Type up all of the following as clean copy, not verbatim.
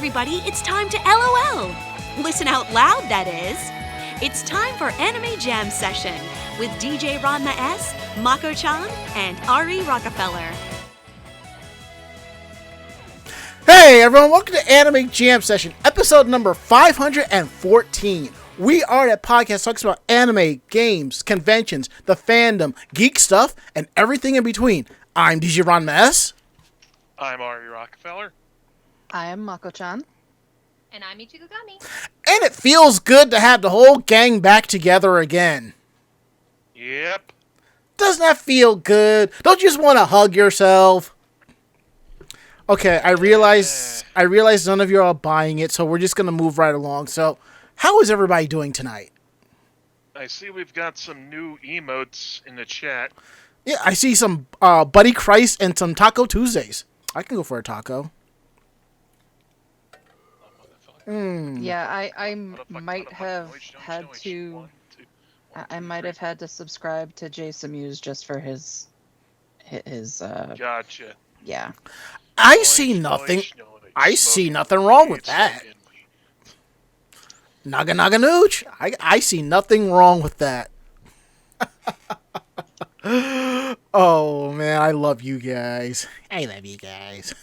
everybody, it's time to LOL. Listen out loud, that is. It's time for Anime Jam Session with DJ Ranma S, Mako-chan, and Ari Rockefeller. Hey everyone, welcome to Anime Jam Session, episode number 514. We are that podcast that talks about anime, games, conventions, the fandom, geek stuff, and everything in between. I'm DJ Ranma S. I'm Ari Rockefeller. I am Mako-chan. And I'm Ichigami. And it feels good to have the whole gang back together again. Yep. Doesn't that feel good? Don't you just want to hug yourself? Okay, I realize none of you are buying it, so we're just going to move right along. So, how is everybody doing tonight? I see we've got some new emotes in the chat. Yeah, I see some Buddy Christ and some Taco Tuesdays. I can go for a taco. Yeah, I might have had to. I might have had to subscribe to Jason Mewes just for his. Gotcha. Yeah. I see nothing. I see nothing wrong with that. Naga naga nooch. I see nothing wrong with that. Oh man, I love you guys. I love you guys.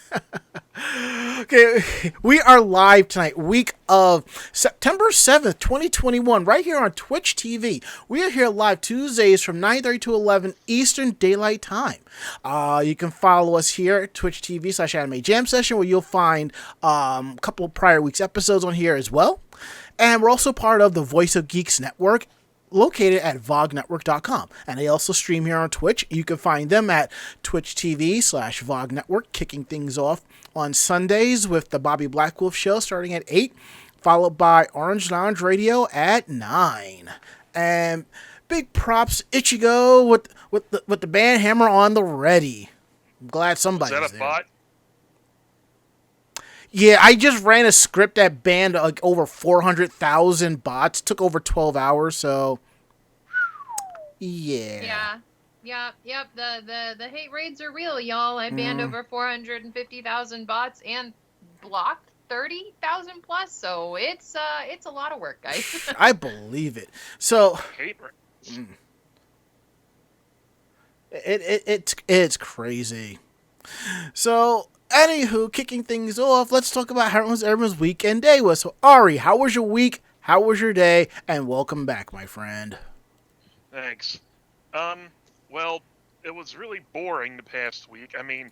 Okay, we are live tonight, week of September 7th, 2021, right here on Twitch TV. We are here live Tuesdays from 9:30 to 11 Eastern Daylight Time. You can follow us here at Twitch TV/Anime Jam Session, where you'll find a couple of prior week's episodes on here as well. And we're also part of the Voice of Geeks Network, located at vognetwork.com. And they also stream here on Twitch. You can find them at Twitch TV/VogNetwork, kicking things off on Sundays with the Bobby Blackwolf Show starting at 8, followed by Orange Lounge Radio at 9. And big props, Ichigo with the band hammer on the ready. I'm glad somebody's there. Is that a bot? Yeah, I just ran a script that banned like over 400,000 bots. Took over 12 hours, so yeah. Yep. The hate raids are real, y'all. I banned over 450,000 bots and blocked 30,000 plus. So it's a lot of work, guys. I believe it. So it's crazy. So, anywho, kicking things off, let's talk about how everyone's weekend day was. So, Ari, how was your week? How was your day? And welcome back, my friend. Thanks. Well, it was really boring the past week. I mean,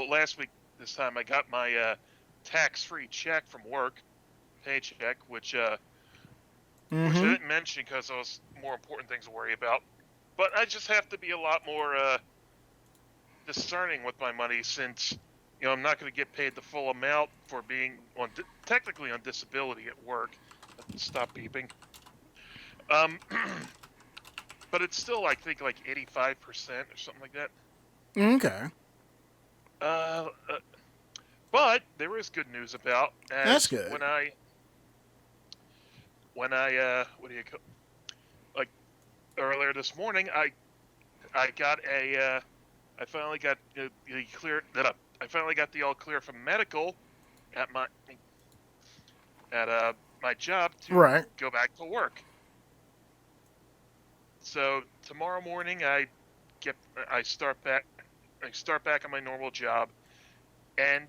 last week, this time, I got my tax-free check from work, paycheck, which I didn't mention because there was more important things to worry about. But I just have to be a lot more discerning with my money, since I'm not going to get paid the full amount for being technically on disability at work. Stop beeping. But it's still, I think, like 85% or something like that. Okay. But there is good news about. That's good. When I what do you call? Like earlier this morning, I got I finally got the clear. I finally got the all clear from medical at my job to go back to work. So tomorrow morning I start back on my normal job, and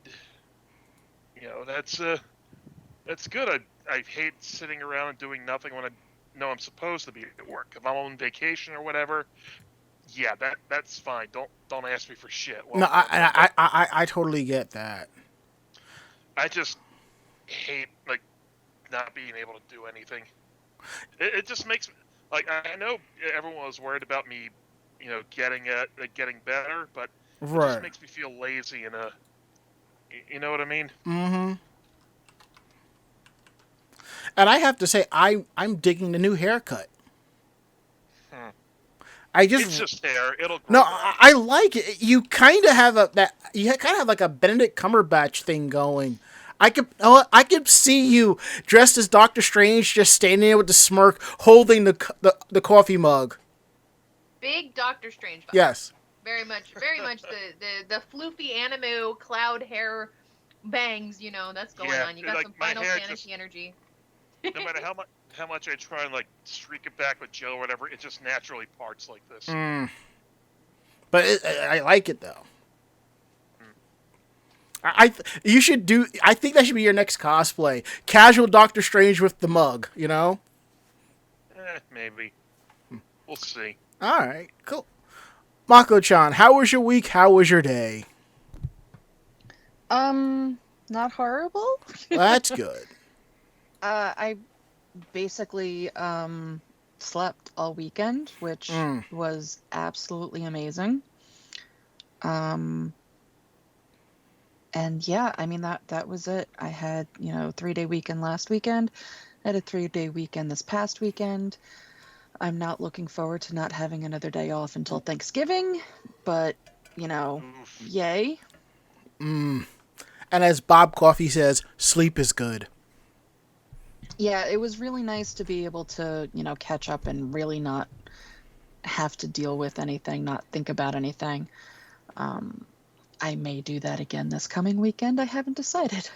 that's good. I hate sitting around and doing nothing when I know I'm supposed to be at work. If I'm on vacation or whatever, yeah, that's fine. Don't ask me for shit. Well, no, I totally get that. I just hate not being able to do anything. It just makes me I know everyone was worried about me, getting better, but it just makes me feel lazy and you know what I mean? Mm-hmm. And I have to say, I'm digging the new haircut. It's just hair. It'll grow. No, I like it. You kind of have like a Benedict Cumberbatch thing going. I could see you dressed as Doctor Strange, just standing there with the smirk, holding the coffee mug. Big Doctor Strange vibe. Yes. Very much the floofy anime cloud hair bangs. That's going on. You got like some my Final hair Fantasy energy. No matter how much I try and like streak it back with gel or whatever, it just naturally parts like this. But I like it though. You should do. I think that should be your next cosplay. Casual Doctor Strange with the mug. Maybe. We'll see. All right, cool. Mako-chan, how was your week? How was your day? Not horrible. That's good. I basically slept all weekend, which was absolutely amazing. And yeah, I mean that was it. I had, 3-day weekend last weekend. I had a 3-day weekend this past weekend. I'm not looking forward to not having another day off until Thanksgiving, but yay. And as Bob Coffee says, sleep is good. Yeah, it was really nice to be able to, catch up and really not have to deal with anything, not think about anything. I may do that again this coming weekend. I haven't decided.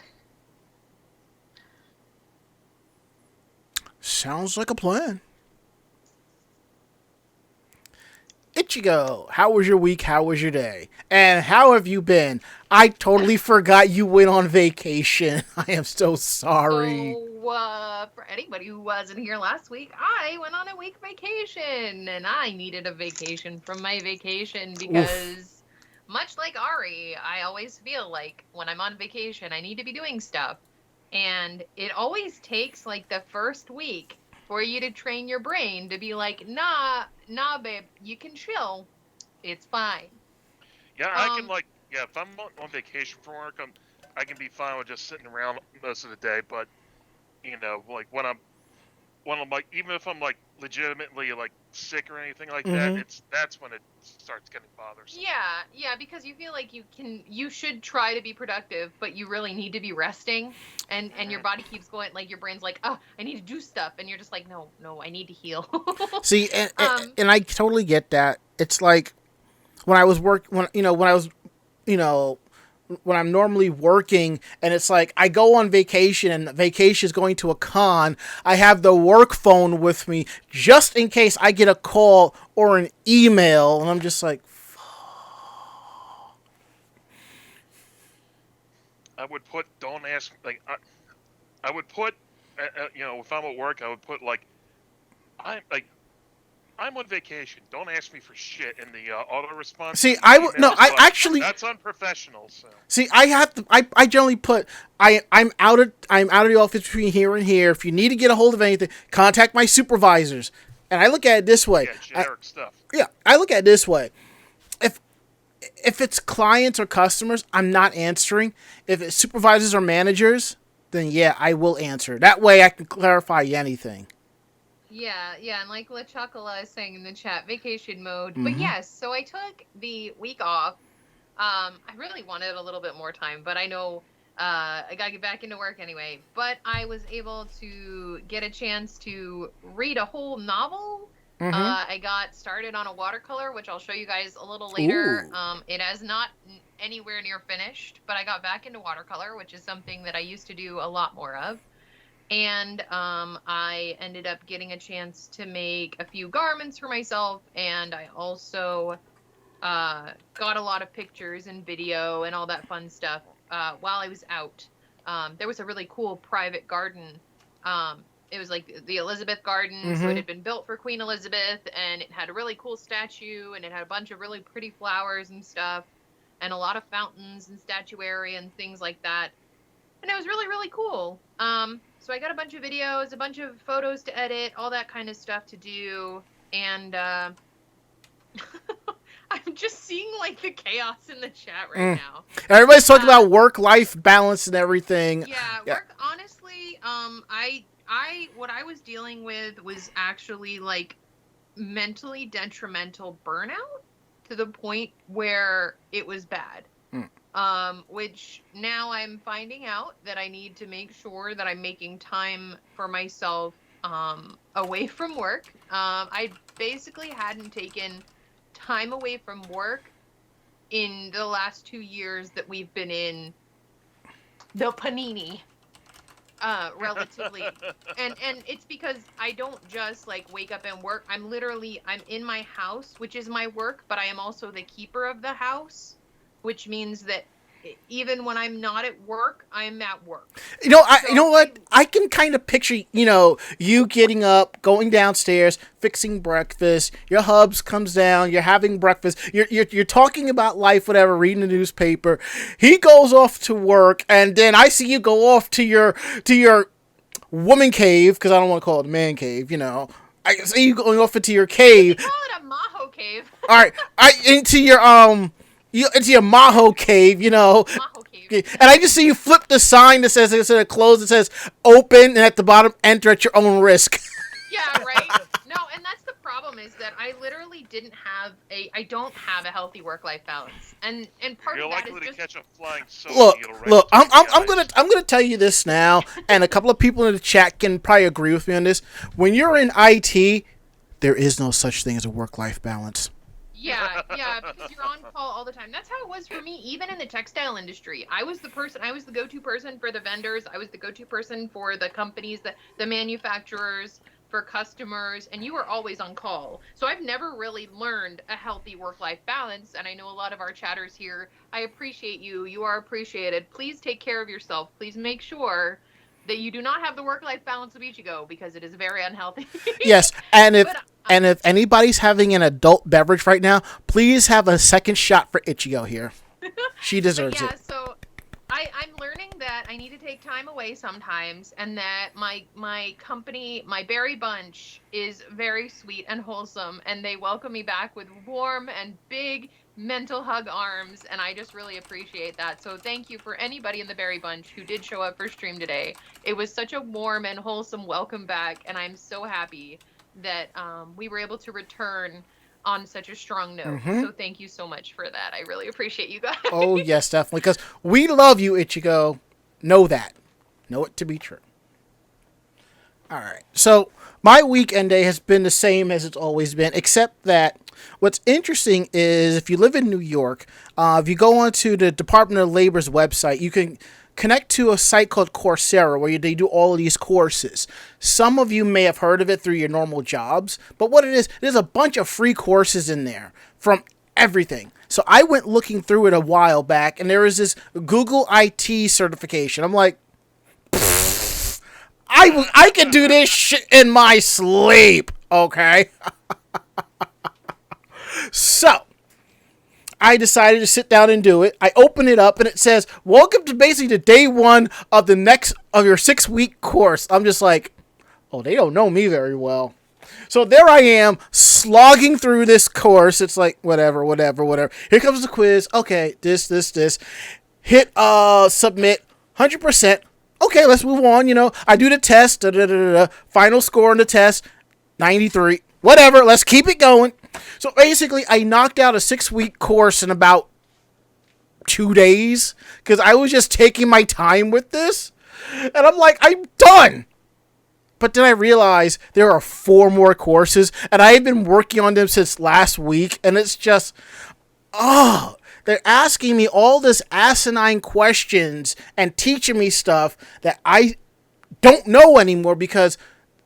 Sounds like a plan. Ichigo, how was your week? How was your day? And how have you been? I totally forgot you went on vacation. I am so sorry. So, for anybody who wasn't here last week, I went on a week vacation, and I needed a vacation from my vacation because, much like Ari, I always feel like when I'm on vacation, I need to be doing stuff. And it always takes, like, the first week for you to train your brain to be like, nah, babe, you can chill. It's fine. Yeah, I can if I'm on vacation from work, I can be fine with just sitting around most of the day. But like when I'm like, even if I'm like legitimately like sick or anything like that, that's when it starts getting bothersome. Yeah, because you feel like you should try to be productive, but you really need to be resting, and your body keeps going, like your brain's like, oh, I need to do stuff, and you're just like, no, I need to heal. See, and I totally get that. It's like when I was when I'm normally working, and it's like I go on vacation, and vacation is going to a con, I have the work phone with me just in case I get a call or an email, and I'm just like, I would put, don't ask, like, I would put, if I'm at work, I would put, like, I'm on vacation. Don't ask me for shit in the auto response. See, I actually, that's unprofessional. So. See, I have to. I generally put I'm out of the office between here and here. If you need to get a hold of anything, contact my supervisors. And I look at it this way. Yeah, generic stuff. Yeah, I look at it this way. If it's clients or customers, I'm not answering. If it's supervisors or managers, then yeah, I will answer. That way, I can clarify anything. Yeah, and like La Chocola is saying in the chat, vacation mode. But yes, so I took the week off. I really wanted a little bit more time, but I know I gotta get back into work anyway. But I was able to get a chance to read a whole novel. I got started on a watercolor, which I'll show you guys a little later. It has not anywhere near finished, but I got back into watercolor, which is something that I used to do a lot more of. And I ended up getting a chance to make a few garments for myself, and I also got a lot of pictures and video and all that fun stuff while I was out. There was a really cool private garden. It was like the Elizabeth Garden, so it had been built for Queen Elizabeth, and it had a really cool statue, and it had a bunch of really pretty flowers and stuff, and a lot of fountains and statuary and things like that. And it was really, really cool. So I got a bunch of videos, a bunch of photos to edit, all that kind of stuff to do. And I'm just seeing like the chaos in the chat right now. Everybody's talking about work-life balance and everything. Yeah, work, honestly, what I was dealing with was actually like mentally detrimental burnout to the point where it was bad. Which now I'm finding out that I need to make sure that I'm making time for myself away from work. I basically hadn't taken time away from work in the last 2 years that we've been in the panini. Relatively, and it's because I don't just like wake up and work. I'm in my house, which is my work, but I am also the keeper of the house, which means that even when I'm not at work, I'm at work. You know what? I can kind of picture, you getting up, going downstairs, fixing breakfast. Your hubs comes down. You're having breakfast. You're talking about life, whatever, reading the newspaper. He goes off to work, and then I see you go off to your woman cave, because I don't want to call it a man cave. I see you going off into your cave. We call it a Maho cave. All right, into your into your Maho cave, Maho cave. And I just see you flip the sign that says, instead of closed, it says open, and at the bottom, enter at your own risk. Yeah, right? No, and that's the problem, is that I literally I don't have a healthy work-life balance. And part You're of that is likely to catch a flying soda. Look, I'm gonna tell you this now, and a couple of people in the chat can probably agree with me on this. When you're in IT, there is no such thing as a work-life balance. Yeah, because you're on call all the time. That's how it was for me, even in the textile industry. I was the go-to person for the vendors. I was the go-to person for the companies, the manufacturers, for customers, and you were always on call. So I've never really learned a healthy work-life balance, and I know a lot of our chatters here. I appreciate you. You are appreciated. Please take care of yourself. Please make sure that you do not have the work-life balance of Ichigo, because it is very unhealthy. Yes, and if anybody's having an adult beverage right now, please have a second shot for Ichigo here. She deserves it. Yeah, so I'm learning that I need to take time away sometimes, and that my company, my berry bunch, is very sweet and wholesome, and they welcome me back with warm and big mental hug arms, and I just really appreciate that. So thank you for anybody in the berry bunch who did show up for stream today. It was such a warm and wholesome welcome back, and I'm so happy that we were able to return on such a strong note. Mm-hmm. So thank you so much for that. I really appreciate you guys. Oh, yes, definitely, because we love you, Ichigo. Know that. Know it to be true. All right. So my weekend day has been the same as it's always been, except that what's interesting is if you live in New York, if you go onto the Department of Labor's website, you can connect to a site called Coursera, where they do all of these courses. Some of you may have heard of it through your normal jobs, but what it is, there's a bunch of free courses in there from everything. So I went looking through it a while back, and there was this Google IT certification. I'm like, I can do this shit in my sleep, okay? So I decided to sit down and do it. I open it up, and it says, welcome to basically the day one of your 6-week course. I'm just like, oh, they don't know me very well. So there I am, slogging through this course. It's like, whatever. Here comes the quiz. Okay, this. Hit submit, 100%. Okay, let's move on. I do the test. Final score on the test, 93. Whatever, let's keep it going. So basically, I knocked out a 6-week course in about 2 days, because I was just taking my time with this. And I'm like, I'm done. But then I realized there are 4 more courses, and I have been working on them since last week, and it's just, they're asking me all this asinine questions and teaching me stuff that I don't know anymore, because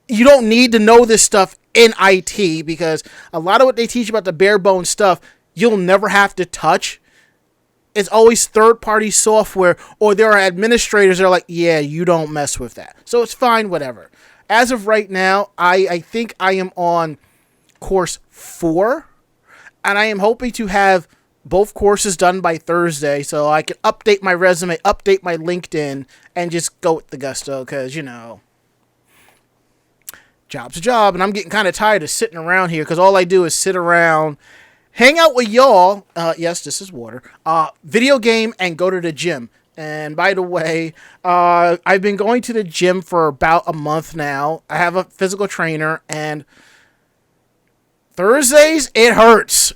you don't need to know this stuff in IT, because a lot of what they teach about the bare bones stuff, you'll never have to touch. It's always third-party software, or there are administrators that are like, yeah, you don't mess with that. So it's fine, whatever. As of right now, I think I am on course 4, and I am hoping to have both courses done by Thursday, so I can update my resume, update my LinkedIn, and just go with the gusto, because, job's a job, and I'm getting kind of tired of sitting around here, because all I do is sit around, hang out with y'all, yes, this is water, video game, and go to the gym. And by the way, I've been going to the gym for about a month now. I have a physical trainer, and Thursdays, it hurts.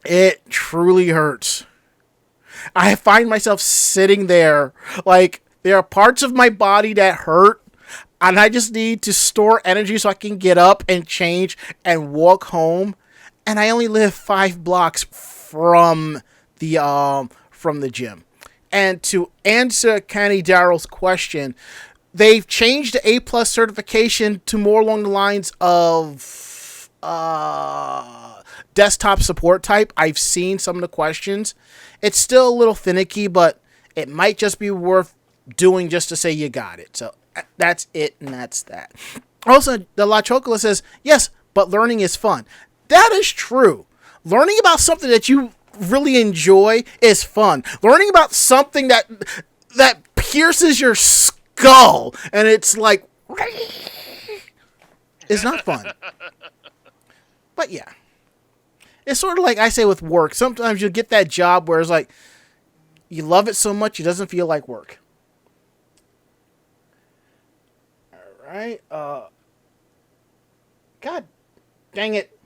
It truly hurts. I find myself sitting there, like, there are parts of my body that hurt, and I just need to store energy so I can get up and change and walk home. And I only live 5 blocks from the gym. And to answer Kenny Darrell's question, they've changed the A+ certification to more along the lines of desktop support type. I've seen some of the questions. It's still a little finicky, but it might just be worth doing just to say you got it. So that's it, and that's that. Also, the La Chocola says, yes, but learning is fun. That is true. Learning about something that you really enjoy is fun. Learning about something that pierces your skull and it's like is not fun. But yeah. It's sort of like I say with work. Sometimes you'll get that job where it's like you love it so much it doesn't feel like work. Alright. God dang it.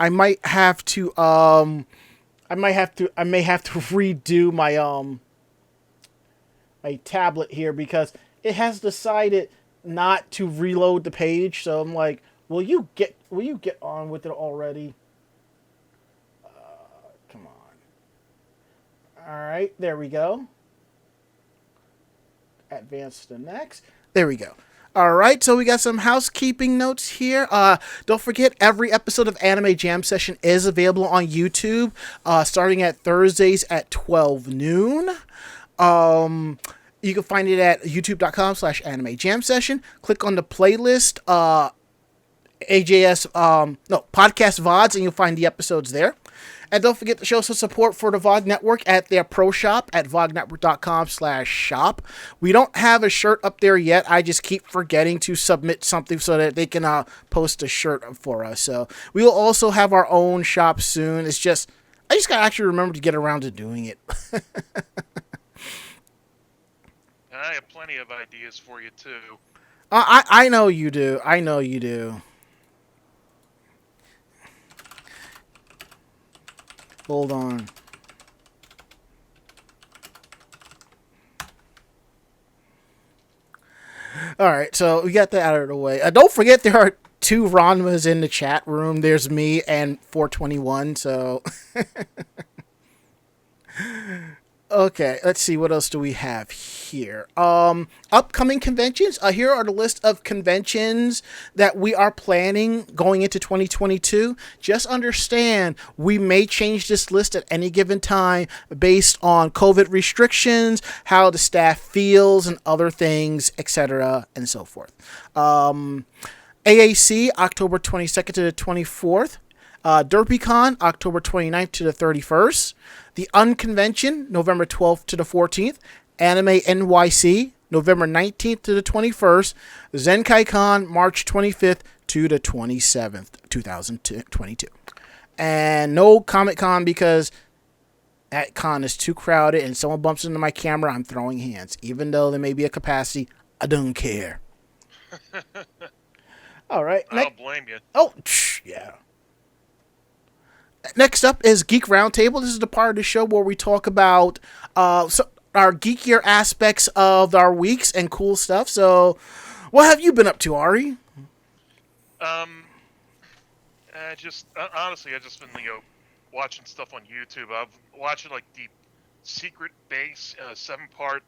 I may have to redo my tablet here because it has decided not to reload the page. So I'm like, will you get on with it already? Come on. All right, there we go. Advance to the next. There we go. All right, so we got some housekeeping notes here. Don't forget, every episode of Anime Jam Session is available on YouTube, starting at Thursdays at 12 noon. You can find it at youtube.com/Anime Jam Session. Click on the playlist, podcast VODs, and you'll find the episodes there. And don't forget to show some support for the VOD Network at their pro shop at vognetwork.com/shop. We don't have a shirt up there yet. I just keep forgetting to submit something so that they can post a shirt for us. So we will also have our own shop soon. I just got to actually remember to get around to doing it. I have plenty of ideas for you, too. I know you do. I know you do. Hold on. Alright, so we got that out of the way. Don't forget there are 2 Ranmas in the chat room. There's me and 421, so... Okay, let's see. What else do we have here? Upcoming conventions. Here are the list of conventions that we are planning going into 2022. Just understand, we may change this list at any given time based on COVID restrictions, how the staff feels, and other things, etc., and so forth. AAC, October 22nd to the 24th. DerpyCon, October 29th to the 31st. The Unconvention, November 12th to the 14th. Anime NYC, November 19th to the 21st. ZenkaiCon, March 25th to the 27th, 2022. And no Comic-Con because that con is too crowded and someone bumps into my camera, I'm throwing hands. Even though there may be a capacity, I don't care. All right. I don't blame you. Oh, yeah. Next up is Geek Roundtable. This is the part of the show where we talk about our geekier aspects of our weeks and cool stuff. So, what have you been up to, Ari? Honestly, I've just been watching stuff on YouTube. I've watching like the Secret Base 7-part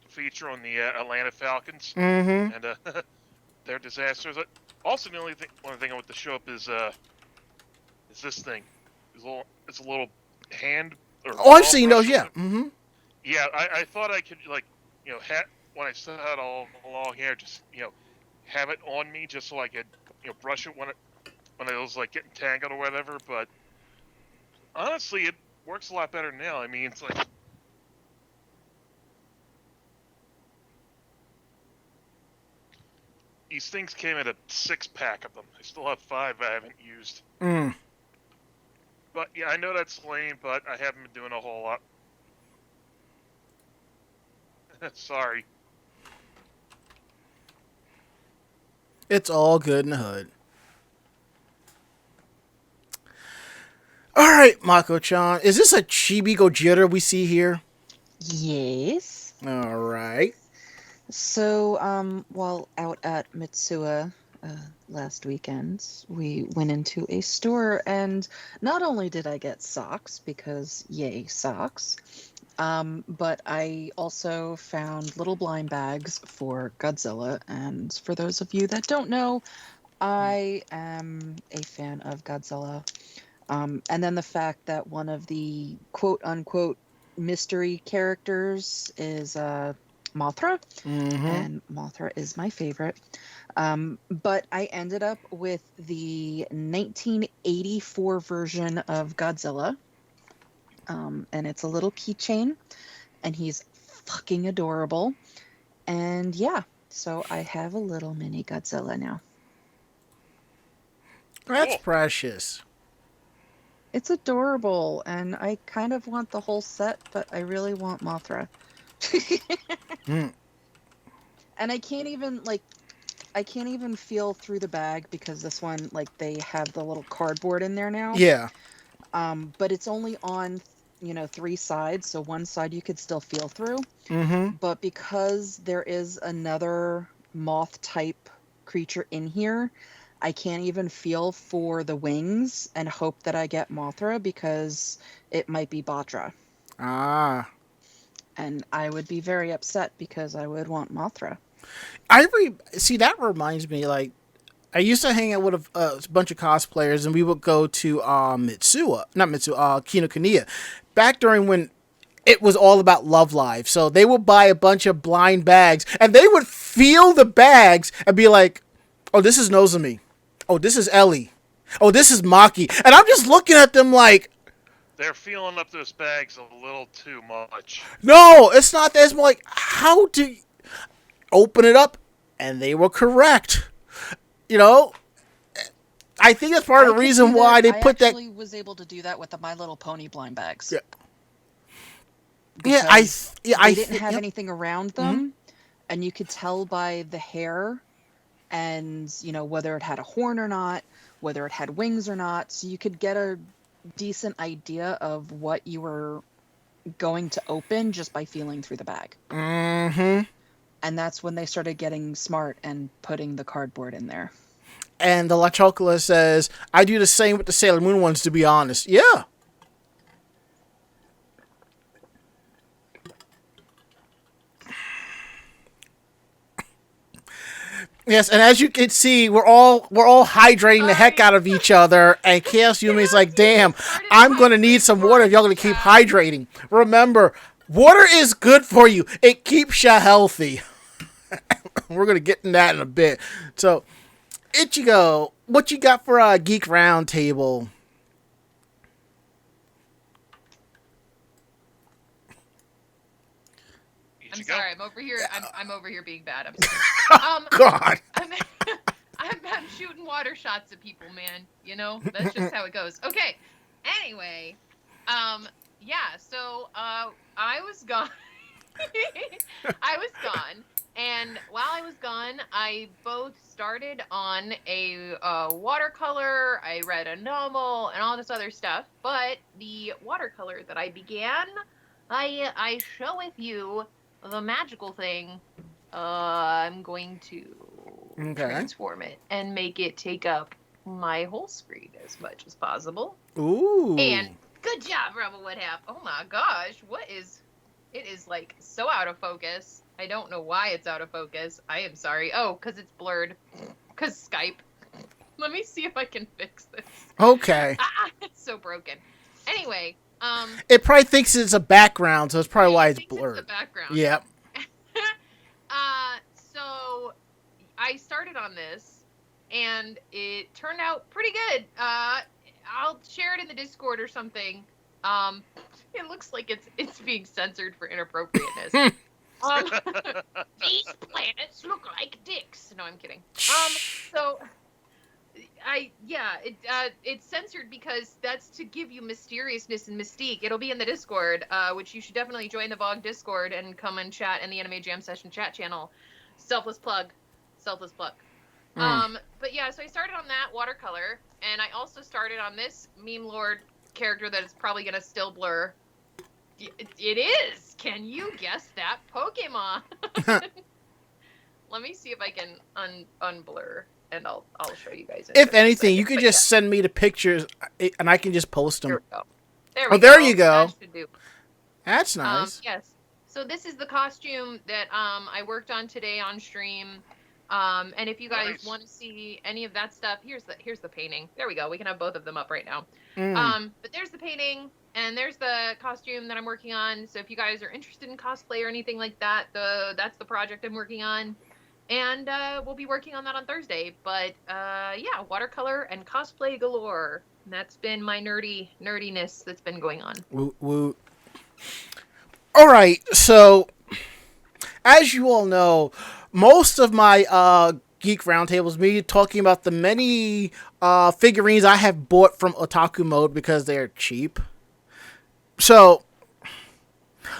feature on the Atlanta Falcons and their disasters. Also, the only thing I want to show up is this thing. It's a little hand. I've seen those. Yeah. Mm-hmm. Yeah, I thought I could when I still had all long hair, just have it on me just so I could brush it when it was like getting tangled or whatever. But honestly, it works a lot better now. I mean, it's like these things came in a 6-pack of them. I still have 5 I haven't used. But yeah, I know that's lame, but I haven't been doing a whole lot. Sorry. It's all good in the hood. Alright, Mako-chan. Is this a Chibi Gojira we see here? Yes. Alright. So, while out at Mitsuya, last weekend. We went into a store, and not only did I get socks, because yay, socks, but I also found little blind bags for Godzilla. And for those of you that don't know, I am a fan of Godzilla. And then the fact that one of the quote unquote mystery characters is Mothra, and Mothra is my favorite. But I ended up with the 1984 version of Godzilla, and it's a little keychain, and he's fucking adorable. And yeah, so I have a little mini Godzilla now. That's Cool. precious. It's adorable, and I kind of want the whole set, but I really want Mothra. And I can't even feel through the bag because this one, like, they have the little cardboard in there now. Yeah. But it's only on, 3 sides, so one side you could still feel through. But because there is another moth type creature in here, I can't even feel for the wings and hope that I get Mothra because it might be Batra. Ah. And I would be very upset because I would want Mothra. See, that reminds me, like, I used to hang out with a bunch of cosplayers, and we would go to Kinokuniya, back during when it was all about Love Live. So they would buy a bunch of blind bags, and they would feel the bags and be like, oh, this is Nozomi. Oh, this is Ellie. Oh, this is Maki. And I'm just looking at them like, They're feeling up those bags a little too much. no, it's not that. It's more like, how do you open it up? And they were correct. I think that's part of the reason why they put that. I actually was able to do that with the My Little Pony blind bags. Yeah. I didn't have anything around them, and you could tell by the hair, and whether it had a horn or not, whether it had wings or not, so you could get a decent idea of what you were going to open just by feeling through the bag. And that's when they started getting smart and putting the cardboard in there. And the La Chocola says, I do the same with the Sailor Moon ones, to be honest. Yeah. Yes, and as you can see, we're all hydrating the heck out of each other, and Chaos Yumi's like, damn, I'm going to need some water if y'all going to keep hydrating. Remember, water is good for you. It keeps you healthy. We're going to get in that in a bit. So, Ichigo, what you got for a Geek Roundtable? I'm sorry. I'm over here. I'm over here being bad. I'm sorry. God. I'm shooting water shots at people, man. That's just how it goes. Okay. Anyway, yeah. So, I was gone. And while I was gone, I both started on a watercolor. I read a novel and all this other stuff. But the watercolor that I began, I share with you the magical thing. I'm going to transform it and make it take up my whole screen as much as possible. Ooh. And good job, Rebel Woodhap. Oh my gosh, it is like so out of focus. I don't know why it's out of focus. I am sorry. Oh, because it's blurred. Because Skype. Let me see if I can fix this. Okay. It's so broken. Anyway, it probably thinks it's a background, so it's probably why it's blurred. It's the background. Yep. So I started on this, and it turned out pretty good. I'll share it in the Discord or something. It looks like it's being censored for inappropriateness. These planets look like dicks. No, I'm kidding. So it's censored because that's to give you mysteriousness and mystique. It'll be in the Discord, which you should definitely join the VOG Discord and come and chat in the Anime Jam Session chat channel. Selfless plug. But yeah, so I started on that watercolor, and I also started on this meme lord character that is probably gonna still blur. It is. Can you guess that Pokemon? Let me see if I can unblur and I'll show you guys. If anything, you could just send me the pictures, and I can just post them. There we go. There you go. That should do. That's nice. Yes. So this is the costume that I worked on today on stream. And if you guys want to see any of that stuff, here's the painting. There we go. We can have both of them up right now. But there's the painting, and there's the costume that I'm working on. So if you guys are interested in cosplay or anything like that, that's the project I'm working on. And we'll be working on that on Thursday. But yeah, watercolor and cosplay galore. And that's been my nerdiness that's been going on. Woot woot. All right, so as you all know, most of my Geek Roundtable is me talking about the many figurines I have bought from Otaku Mode because they're cheap. So,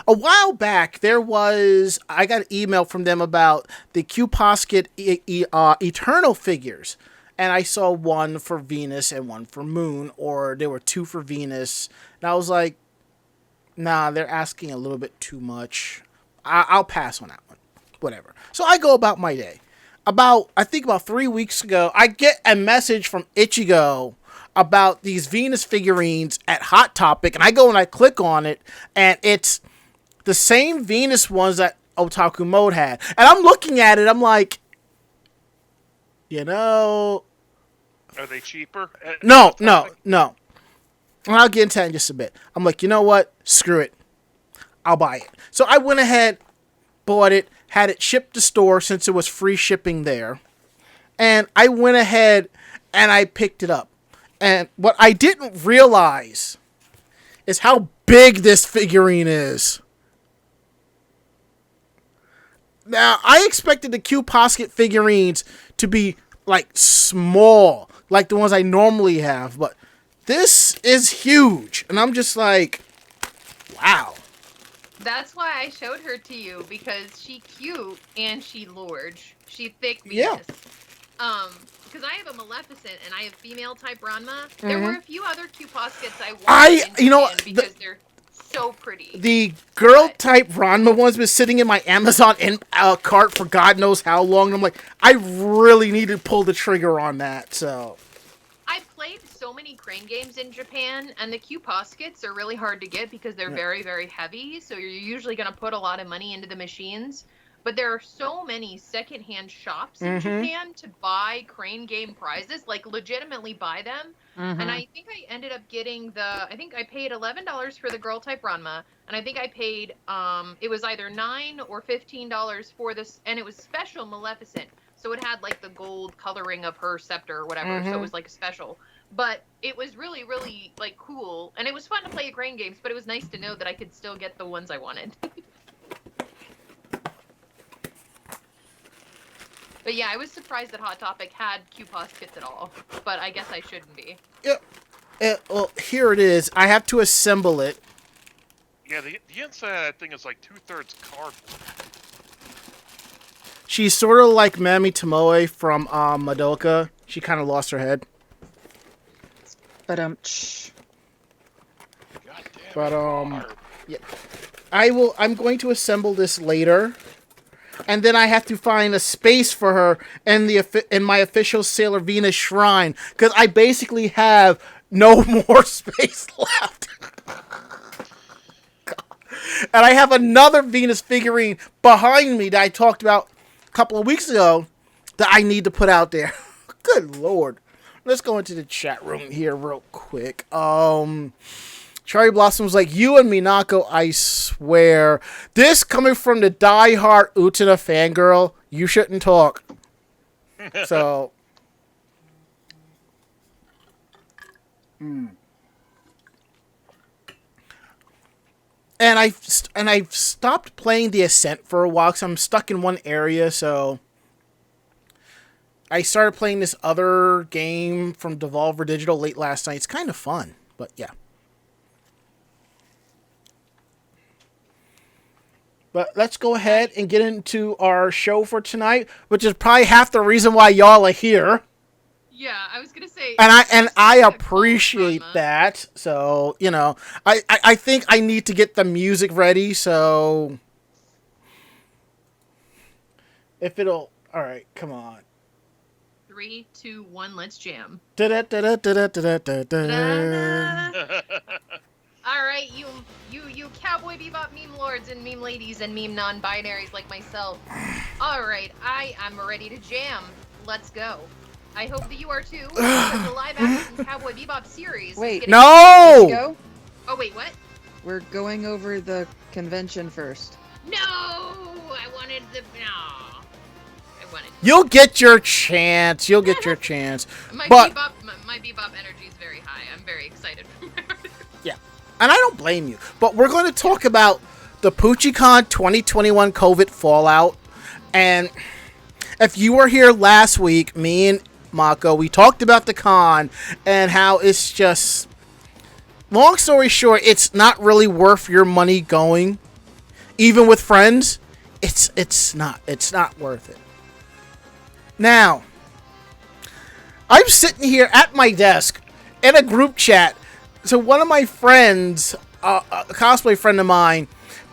a while back, I got an email from them about the Q-Posket Eternal figures. And I saw one for Venus and one for Moon, or there were two for Venus. And I was like, nah, they're asking a little bit too much. I'll pass on that one. Whatever. So I go about my day. I think about 3 weeks ago, I get a message from Ichigo about these Venus figurines at Hot Topic, and I go and I click on it, and it's the same Venus ones that Otaku Mode had. And I'm looking at it, I'm like, are they cheaper? No. And I'll get into that in just a bit. I'm like, you know what? Screw it. I'll buy it. So I went ahead, bought it, had it shipped to store since it was free shipping there. And I went ahead and I picked it up. And what I didn't realize is how big this figurine is. Now, I expected the Q-Posket figurines to be, like, small, like the ones I normally have, but this is huge. And I'm just like, wow. That's why I showed her to you, because she cute and she large. She thick Venus. Yeah. Because I have a Maleficent and I have female type Ranma. There were a few other Q-Poskets I wanted because they're so pretty. The girl type Ranma one's been sitting in my Amazon cart for God knows how long. And I'm like, I really need to pull the trigger on that. So I've played so many crane games in Japan, and the Q-Poskets are really hard to get because they're very, very heavy. So you're usually going to put a lot of money into the machines. But there are so many secondhand shops in Japan to buy crane game prizes, like legitimately buy them. And I think I ended up getting I think I paid $11 for the girl type Ranma, and I think I paid, it was either $9 or $15 for this, and it was special Maleficent. So it had like the gold coloring of her scepter or whatever, so it was like a special. But it was really, really like cool, and it was fun to play crane games, but it was nice to know that I could still get the ones I wanted. But yeah, I was surprised that Hot Topic had Q-Poskets at all, but I guess I shouldn't be. Yep. Well, here it is. I have to assemble it. Yeah, the inside of that thing is like 2/3 cardboard. She's sort of like Mami Tomoe from Madoka. She kind of lost her head. But yeah. I'm going to assemble this later. And then I have to find a space for her in my official Sailor Venus shrine, because I basically have no more space left. And I have another Venus figurine behind me that I talked about a couple of weeks ago that I need to put out there. Good Lord. Let's go into the chat room here real quick. Cherry Blossom's like, you and Minako, I swear. This coming from the diehard Utena fangirl, you shouldn't talk. So. And I've stopped playing the Ascent for a while because I'm stuck in one area, so I started playing this other game from Devolver Digital late last night. It's kind of fun, but yeah. But let's go ahead and get into our show for tonight, which is probably half the reason why y'all are here. Yeah, I was gonna say. And I appreciate that. So, I think I need to get the music ready. So, if it'll, all right, come on. 3, 2, 1, let's jam. Da-da-da-da-da-da-da-da. All right, you Cowboy Bebop meme lords and meme ladies and meme non-binaries like myself. All right, I am ready to jam. Let's go. I hope that you are too, because the live-action Cowboy Bebop series is Wait. getting... No! Go? Oh, wait, what? We're going over the convention first. No! I wanted the... No. I wanted... You'll get your chance. You'll get your chance. My But Bebop energy is very high. I'm very excited. and I don't blame you. But we're going to talk about the Puchi Con 2021 COVID fallout. And if you were here last week, me and Mako, we talked about the con and how it's just, long story short, it's not really worth your money going. Even with friends, it's not worth it. Now, I'm sitting here at my desk in a group chat. So one of my friends, a cosplay friend of mine,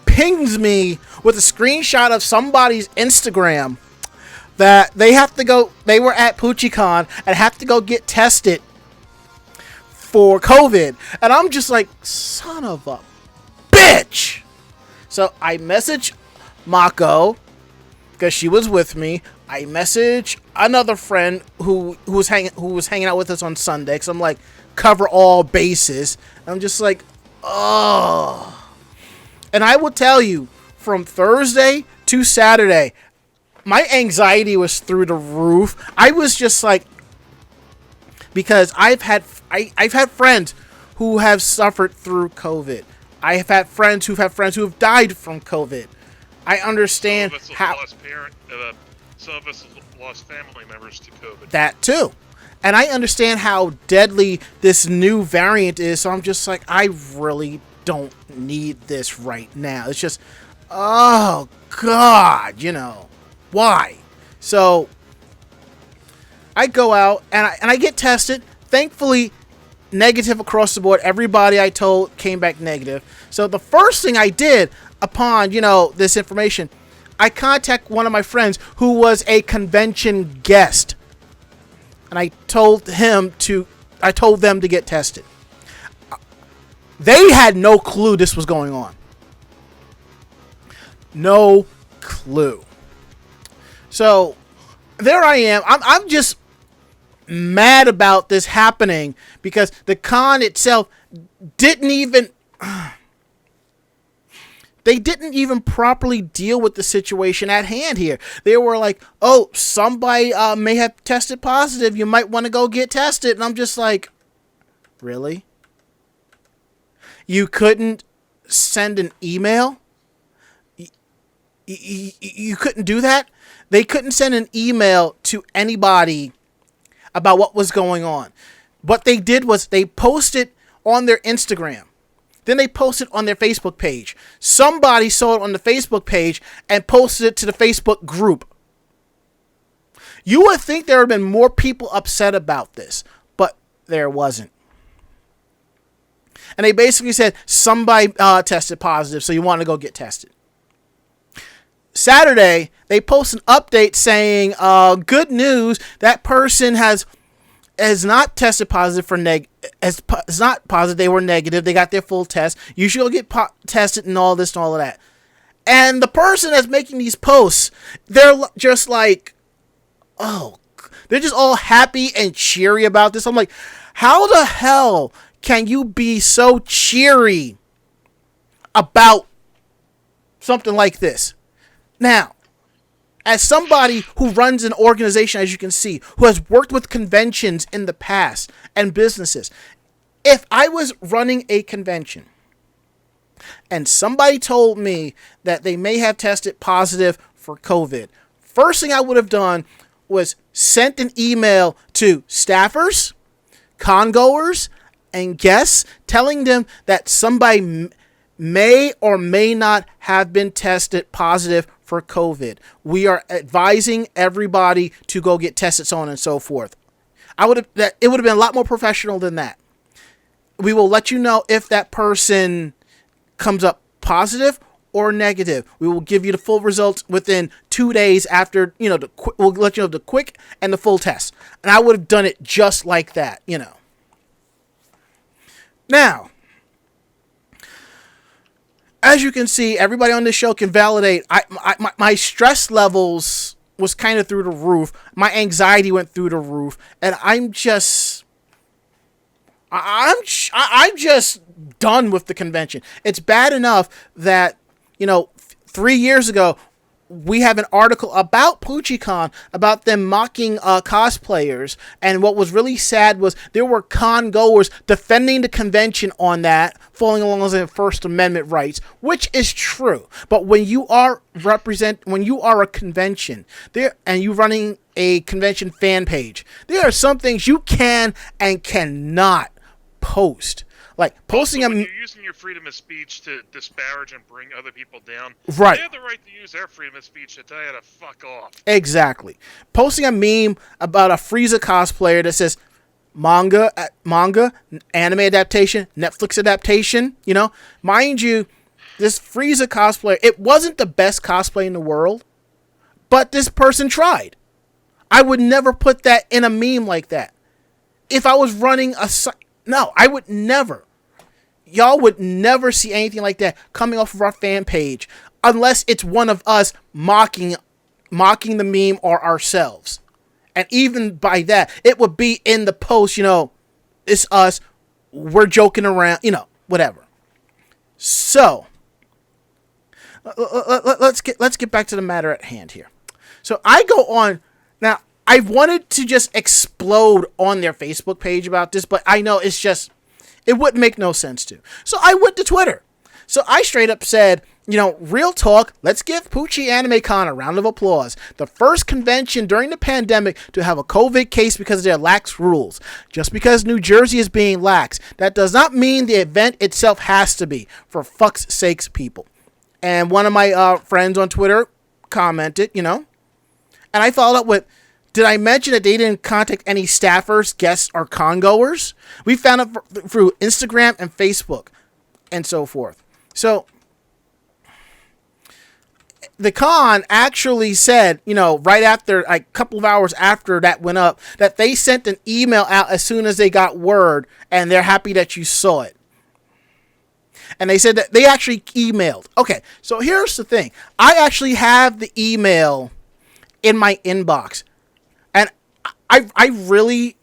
pings me with a screenshot of somebody's Instagram that they were at Puchi Con and have to go get tested for COVID. And I'm just like, son of a bitch. So I message Mako, because she was with me. I message another friend who was hanging out with us on Sunday, because I'm like, cover all bases. I'm just like, oh. And I will tell you, from Thursday to Saturday, my anxiety was through the roof. I was just like, because I've had friends who have suffered through COVID. I have had friends who have died from COVID. I understand how some of us have lost family members to COVID. That too. And I understand how deadly this new variant is, so I'm just like, I really don't need this right now. It's just, oh God, why? So I go out and I get tested. Thankfully, negative across the board. Everybody I told came back negative. So the first thing I did upon, this information, I contact one of my friends who was a convention guest. And I told them to get tested. They had no clue this was going on. No clue. So there I am. I'm just mad about this happening because the con itself didn't even properly deal with the situation at hand here. They were like, oh, somebody may have tested positive. You might want to go get tested. And I'm just like, really? You couldn't send an email? You couldn't do that? They couldn't send an email to anybody about what was going on. What they did was they posted on their Instagram. Then they posted on their Facebook page. Somebody saw it on the Facebook page and posted it to the Facebook group. You would think there would have been more people upset about this, but there wasn't. And they basically said somebody tested positive, so you want to go get tested. Saturday, they post an update saying, good news, that person has not tested positive for it's not positive, they were negative, they got their full test. You should go get tested and all this and all of that. And the person that's making these posts, they're just like, oh, they're just all happy and cheery about this. I'm like, how the hell can you be so cheery about something like this? Now, as somebody who runs an organization, as you can see, who has worked with conventions in the past and businesses, if I was running a convention and somebody told me that they may have tested positive for COVID, first thing I would have done was sent an email to staffers, congoers, and guests telling them that somebody may or may not have been tested positive for COVID. We are advising everybody to go get tested, so on and so forth. It would have been a lot more professional than that. We will let you know if that person comes up positive or negative. We will give you the full results within 2 days after, we'll let you know the quick and the full test. And I would have done it just like that, Now, as you can see, everybody on this show can validate, my stress levels was kind of through the roof. My anxiety went through the roof. And I'm just done with the convention. It's bad enough that, 3 years ago, we have an article about Puchi Con, about them mocking cosplayers. And what was really sad was there were con goers defending the convention on that, falling along with First Amendment rights, which is true. But when you are a convention there and you're running a convention fan page, there are some things you can and cannot post. Like posting when you're using your freedom of speech to disparage and bring other people down, right? They have the right to use their freedom of speech to tell you to fuck off. Exactly. Posting a meme about a Frieza cosplayer that says manga, anime adaptation, Netflix adaptation. Mind you, this Frieza cosplayer, it wasn't the best cosplay in the world, but this person tried. I would never put that in a meme like that. If I was running a no, I would never. Y'all would never see anything like that coming off of our fan page unless it's one of us mocking the meme or ourselves. And even by that, it would be in the post, it's us, we're joking around, whatever. So, let's get back to the matter at hand here. So I go on now. I wanted to just explode on their Facebook page about this, but I know it wouldn't make no sense to. So I went to Twitter. So I straight up said, real talk, let's give Puchi Anime Con a round of applause. The first convention during the pandemic to have a COVID case because of their lax rules. Just because New Jersey is being lax, that does not mean the event itself has to be. For fuck's sakes, people. And one of my friends on Twitter commented, and I followed up with, did I mention that they didn't contact any staffers, guests, or congoers? We found it through Instagram and Facebook and so forth. So the con actually said, right after, a couple of hours after that went up, that they sent an email out as soon as they got word, and they're happy that you saw it. And they said that they actually emailed. Okay, so here's the thing. I actually have the email in my inbox. And I really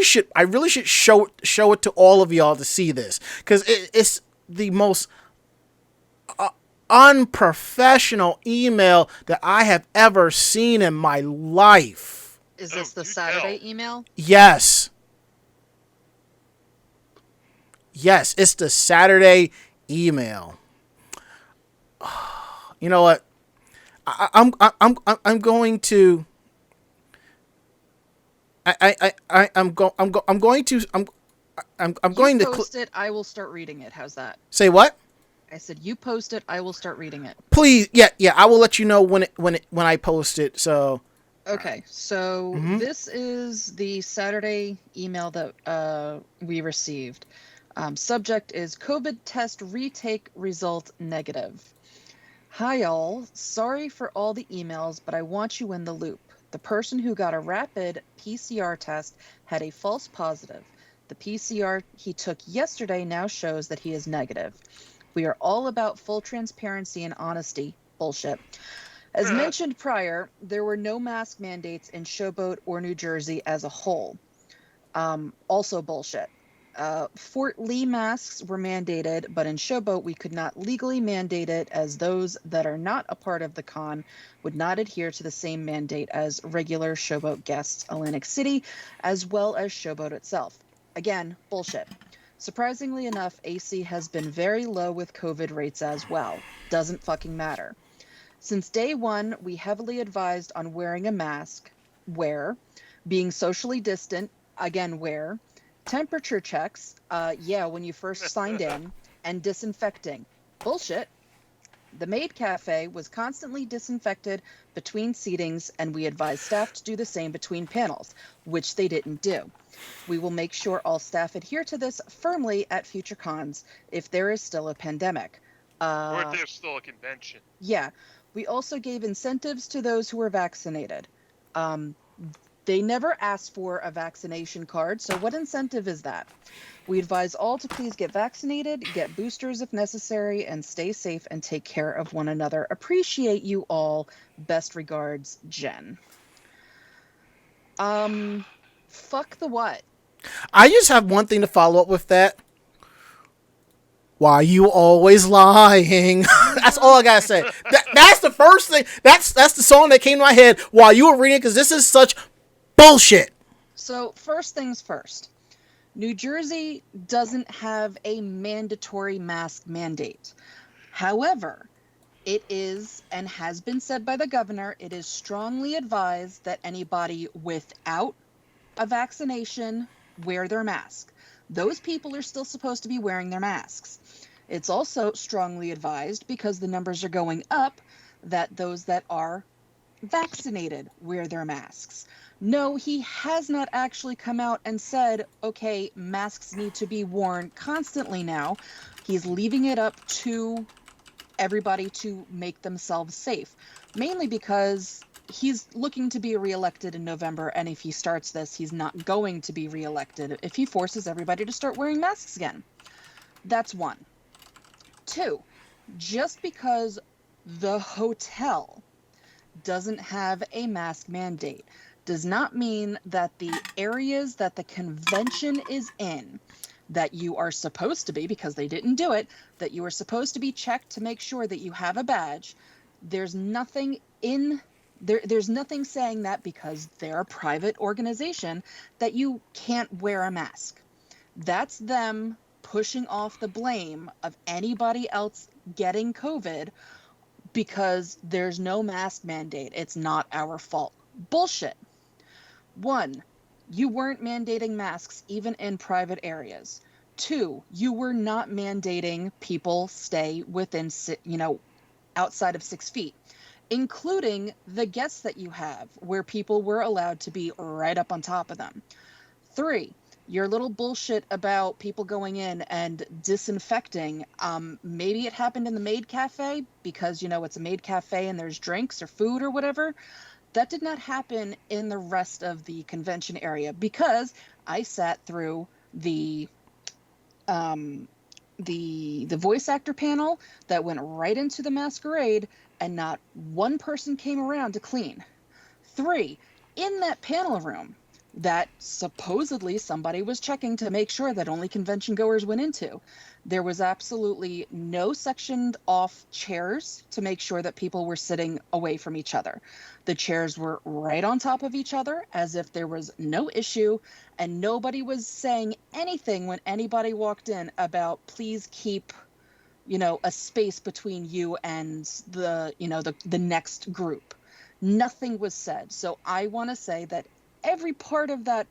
should show it to all of y'all to see this, because it's the most unprofessional email that I have ever seen in my life. Is this the Saturday email? Yes. Yes, it's the Saturday email. You know what? I'm going to. I'm going to post it. I will start reading it. How's that? Say what? I said you post it. I will start reading it. Please, yeah. I will let you know when I post it. So. Okay, so this is the Saturday email that we received. Subject is COVID test retake result negative. Hi all, sorry for all the emails, but I want you in the loop. The person who got a rapid PCR test had a false positive. The PCR he took yesterday now shows that he is negative. We are all about full transparency and honesty. Bullshit. As mentioned prior, there were no mask mandates in Showboat or New Jersey as a whole. Also bullshit. Fort Lee masks were mandated, but in Showboat we could not legally mandate it, as those that are not a part of the con would not adhere to the same mandate as regular Showboat guests Atlantic City, as well as Showboat itself. Again, bullshit. Surprisingly enough, AC has been very low with COVID rates as well. Doesn't fucking matter. Since day one, we heavily advised on wearing a mask, being socially distant, again, temperature checks, when you first signed in, and disinfecting. Bullshit. The maid cafe was constantly disinfected between seatings, and we advised staff to do the same between panels, which they didn't do. We will make sure all staff adhere to this firmly at future cons if there is still a pandemic. Or if there's still a convention. Yeah. We also gave incentives to those who were vaccinated. They never asked for a vaccination card, so what incentive is that? We advise all to please get vaccinated, get boosters if necessary, and stay safe and take care of one another. Appreciate you all. Best regards, Jen. Fuck the what? I just have one thing to follow up with that. Why you always lying? That's all I gotta say. That's the first thing. That's the song that came to my head while you were reading, because this is such bullshit. So first things first. New Jersey doesn't have a mandatory mask mandate. However, it is, and has been said by the governor, it is strongly advised that anybody without a vaccination wear their mask. Those people are still supposed to be wearing their masks. It's also strongly advised, because the numbers are going up, that those that are vaccinated wear their masks. No, he has not actually come out and said, okay, masks need to be worn constantly now. He's leaving it up to everybody to make themselves safe, mainly because he's looking to be reelected in November, and if he starts this, he's not going to be reelected if he forces everybody to start wearing masks again. That's one. Two, just because the hotel doesn't have a mask mandate does not mean that the areas that the convention is in, that you are supposed to be, because they didn't do it, that you are supposed to be checked to make sure that you have a badge. There's nothing saying that because they're a private organization that you can't wear a mask. That's them pushing off the blame of anybody else getting COVID because there's no mask mandate. It's not our fault. Bullshit. One, you weren't mandating masks even in private areas. Two, you were not mandating people stay within, outside of 6 feet, including the guests that you have, where people were allowed to be right up on top of them. Three, your little bullshit about people going in and disinfecting. Maybe it happened in the maid cafe because, it's a maid cafe and there's drinks or food or whatever. That did not happen in the rest of the convention area, because I sat through the voice actor panel that went right into the masquerade, and not one person came around to clean. Three, in that panel room that supposedly somebody was checking to make sure that only convention goers went into, there was absolutely no sectioned off chairs to make sure that people were sitting away from each other. The chairs were right on top of each other as if there was no issue, and nobody was saying anything when anybody walked in about please keep, a space between you and the next group. Nothing was said. So I want to say that every part of that,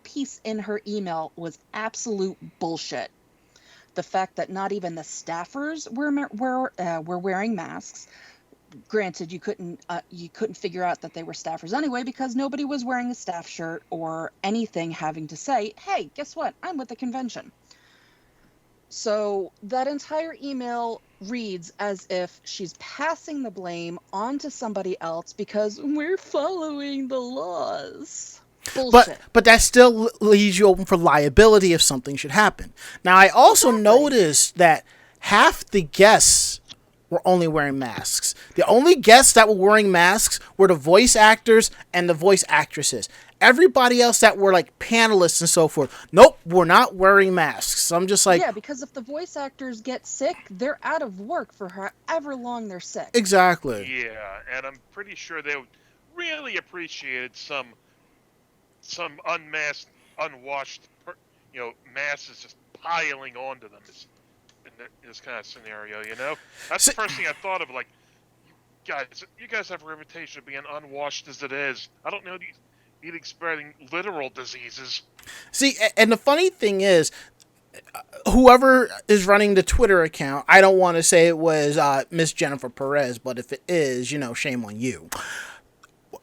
piece in her email was absolute bullshit. The fact that not even the staffers were wearing masks. Granted, you couldn't figure out that they were staffers anyway, because nobody was wearing a staff shirt or anything having to say, hey, guess what? I'm with the convention. So that entire email reads as if she's passing the blame onto somebody else because we're following the laws. Bullshit. But that still leaves you open for liability if something should happen. Now, I also noticed that half the guests were only wearing masks. The only guests that were wearing masks were the voice actors and the voice actresses. Everybody else that were like panelists and so forth, nope, we're not wearing masks. So I'm just like... Yeah, because if the voice actors get sick, they're out of work for however long they're sick. Exactly. Yeah, and I'm pretty sure they really appreciated some unmasked, unwashed, masses just piling onto them in this kind of scenario, That's the first thing I thought of, like, you guys have a reputation of being unwashed as it is. I don't know you spreading literal diseases. See, and the funny thing is, whoever is running the Twitter account, I don't want to say it was Miss Jennifer Perez, but if it is, shame on you.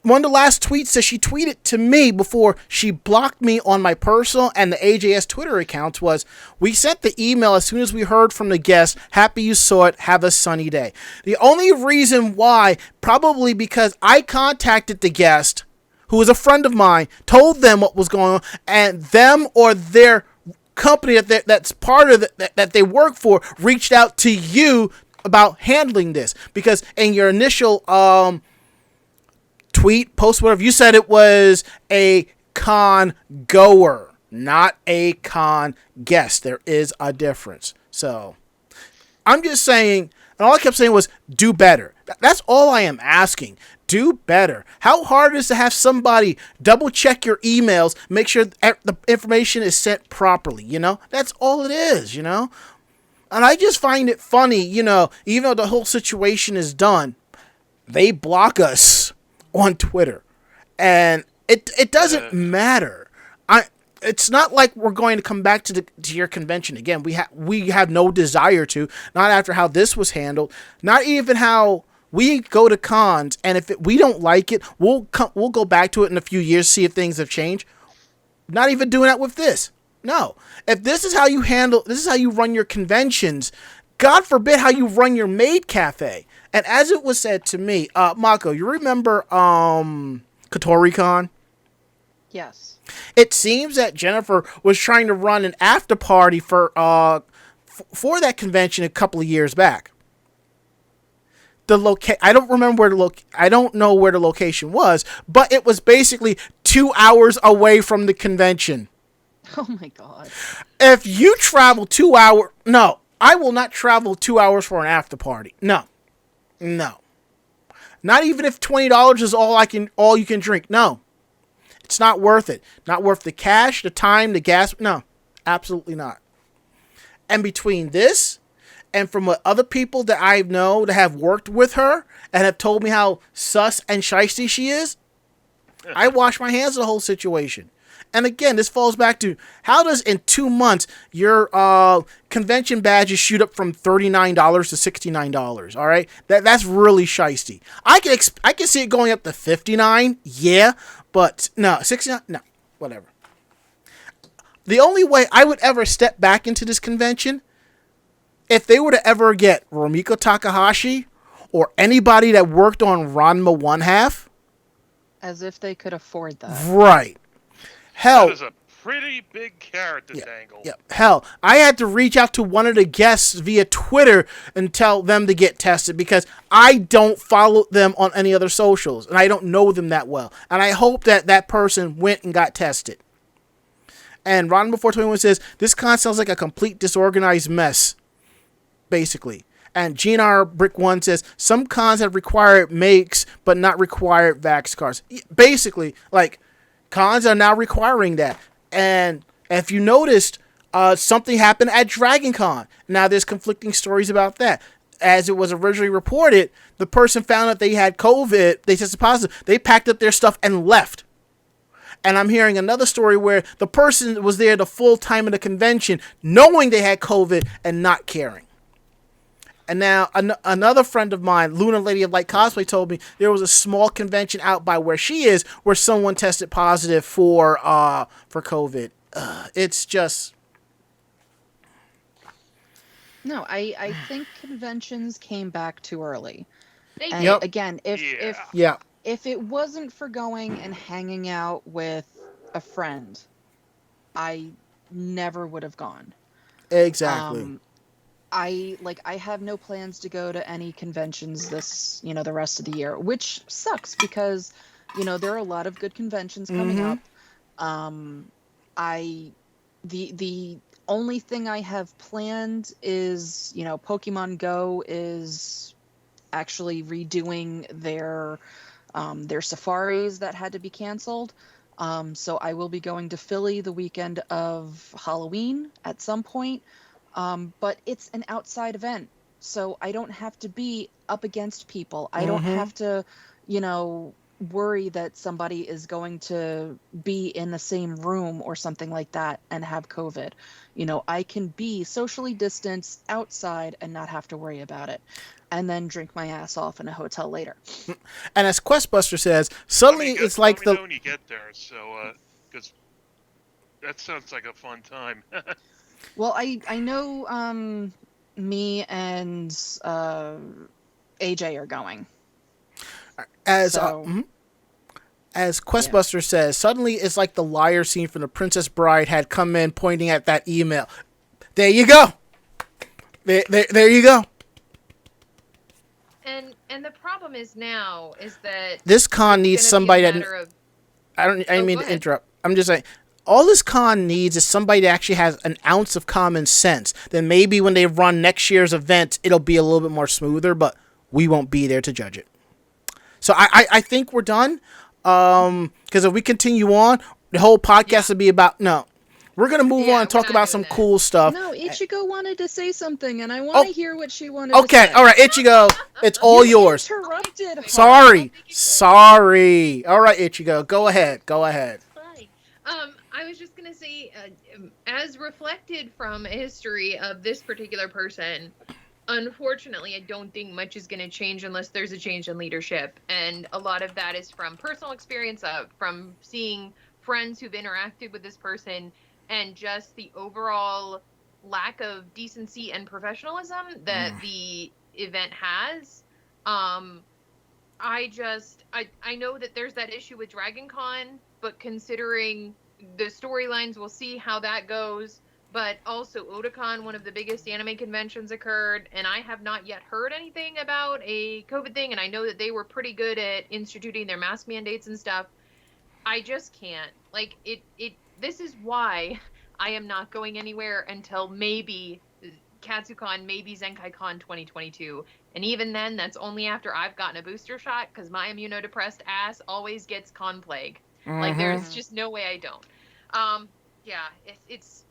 one of the last tweets that she tweeted to me before she blocked me on my personal and the AJS Twitter accounts was, "We sent the email as soon as we heard from the guest. Happy you saw it. Have a sunny day." The only reason why, probably because I contacted the guest, who was a friend of mine, told them what was going on, and them or their company that's part of that they work for reached out to you about handling this, because in your initial tweet, post, whatever, you said it was a con goer, not a con guest. There is a difference. So I'm just saying, and all I kept saying was do better. That's all I am asking. Do better. How hard it is to have somebody double check your emails, make sure the information is sent properly, you know? That's all it is, you know? And I just find it funny, you know, even though the whole situation is done, they block us on Twitter, and it doesn't matter. It's not like we're going to come back to your convention again. We have no desire to, not after how this was handled, not even how we go to cons, and if we don't like it, we'll go back to it in a few years, see if things have changed. Not even doing that with this. No, if this is how you run your conventions, God forbid how you run your maid cafe. And as it was said to me, Mako, you remember Kotori Con? Yes. It seems that Jennifer was trying to run an after party for that convention a couple of years back. I don't remember I don't know where the location was, but it was basically 2 hours away from the convention. Oh my God. If you travel 2 hours, no, I will not travel 2 hours for an after party. No. Not even if $20 is all you can drink. No. It's not worth it. Not worth the cash, the time, the gas. No, absolutely not. And between this and from what other people that I know that have worked with her and have told me how sus and shisty she is, I wash my hands of the whole situation. And again, this falls back to, how does in 2 months your convention badges shoot up from $39 to $69? All right, that's really shisty. I can see it going up to $59, yeah, but no, $69, no, whatever. The only way I would ever step back into this convention, if they were to ever get Romiko Takahashi or anybody that worked on Ranma 1/2. As if they could afford that. Right. Hell, that is a pretty big carrot to dangle. Yeah. Hell, I had to reach out to one of the guests via Twitter and tell them to get tested, because I don't follow them on any other socials and I don't know them that well. And I hope that person went and got tested. And Ron 421 says, this con sounds like a complete disorganized mess, basically. And GNR Brick 1 says, some cons have required makes but not required vax cards. Basically, like, cons are now requiring that. And if you noticed, something happened at Dragon Con. Now there's conflicting stories about that. As it was originally reported, the person found out they had COVID, they tested positive, they packed up their stuff and left. And I'm hearing another story where the person was there the full time of the convention, knowing they had COVID and not caring. And now another friend of mine, Luna Lady of Light Cosplay, told me there was a small convention out by where she is where someone tested positive for COVID. It's just... No, I think conventions came back too early. And Yep. again, if it wasn't for going and hanging out with a friend, I never would have gone. Exactly. I have no plans to go to any conventions the rest of the year, which sucks because, there are a lot of good conventions coming up. The only thing I have planned is, Pokemon Go is actually redoing their safaris that had to be canceled. So I will be going to Philly the weekend of Halloween at some point. But it's an outside event, so I don't have to be up against people. I don't have to, worry that somebody is going to be in the same room or something like that and have COVID. You know, I can be socially distanced outside and not have to worry about it, and then drink my ass off in a hotel later. And as Questbuster says, suddenly it's like let me know when you get there, so because that sounds like a fun time. Well, I know me and AJ are going. As So, as Questbuster says, suddenly it's like the liar scene from The Princess Bride had come in pointing at that email. There you go. There you go. And the problem is now is that This con needs it's gonna somebody be a that matter of, I didn't mean go to ahead. interrupt. I'm just saying, all this con needs is somebody that actually has an ounce of common sense. Then maybe when they run next year's event, it'll be a little bit more smoother, but we won't be there to judge it. So I think we're done. Because if we continue on, the whole podcast will be about, no. We're going to move Yeah, on and we're talk not about doing some that. cool stuff. no, Ichigo wanted to say something, and I want to hear what she wanted to Okay, say. all right, Ichigo. It's all yours. Interrupted her. Sorry. All right, Ichigo. Go ahead. Fine. I was just gonna say, as reflected from a history of this particular person, unfortunately, I don't think much is gonna change unless there's a change in leadership, and a lot of that is from personal experience, from seeing friends who've interacted with this person, and just the overall lack of decency and professionalism that the event has. I know that there's that issue with Dragon Con, but considering the storylines, we'll see how that goes. But also Otakon, one of the biggest anime conventions, occurred, and I have not yet heard anything about a COVID thing, and I know that they were pretty good at instituting their mask mandates and stuff. I just can't. Like, this is why I am not going anywhere until maybe KatsuCon, maybe ZenkaiCon 2022. And even then, that's only after I've gotten a booster shot, because my immunodepressed ass always gets con plague. Like, there's just no way I don't. Yeah, it's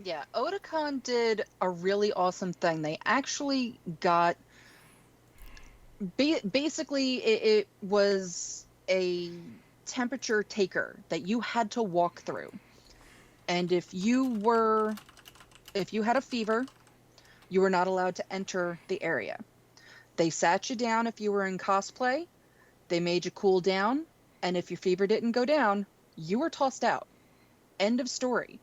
Yeah, Otakon did a really awesome thing. They actually got... basically, it was a temperature taker that you had to walk through. And if you had a fever, you were not allowed to enter the area. They sat you down if you were in cosplay. They made you cool down. And if your fever didn't go down, you were tossed out. End of story.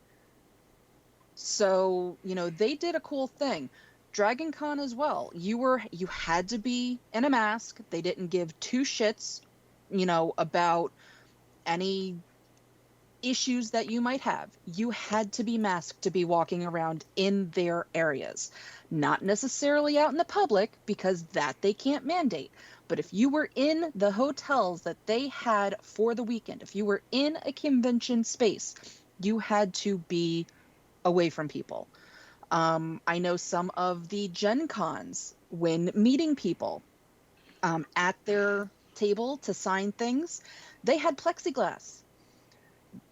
So, they did a cool thing. Dragon Con as well. You had to be in a mask. They didn't give two shits, about any issues that you might have. You had to be masked to be walking around in their areas. Not necessarily out in the public, because that they can't mandate. But if you were in the hotels that they had for the weekend, if you were in a convention space, you had to be away from people. I know some of the Gen Cons, when meeting people at their table to sign things, they had plexiglass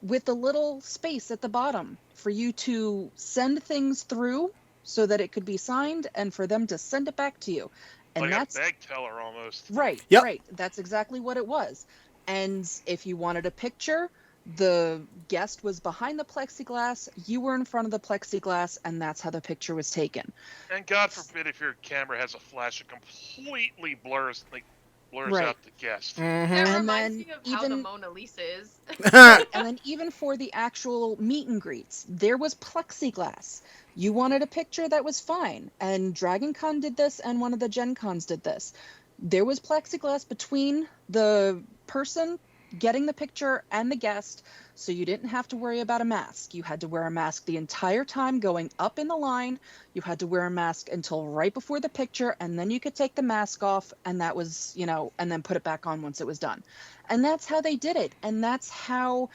with a little space at the bottom for you to send things through so that it could be signed and for them to send it back to you. And like that's a bag teller almost. right. Yep. Right. That's exactly what it was. And if you wanted a picture, the guest was behind the plexiglass, you were in front of the plexiglass, and that's how the picture was taken. And God forbid if your camera has a flash, it completely blurs Right. out the guest. that And reminds then me of how the even- Mona Lisa is. And then even for the actual meet and greets, there was plexiglass. You wanted a picture, that was fine. And Dragon Con did this, and one of the Gen Cons did this. There was plexiglass between the person getting the picture and the guest, so you didn't have to worry about a mask. You had to wear a mask the entire time going up in the line. You had to wear a mask until right before the picture, and then you could take the mask off, and that was, and then put it back on once it was done. And that's how they did it. And that's how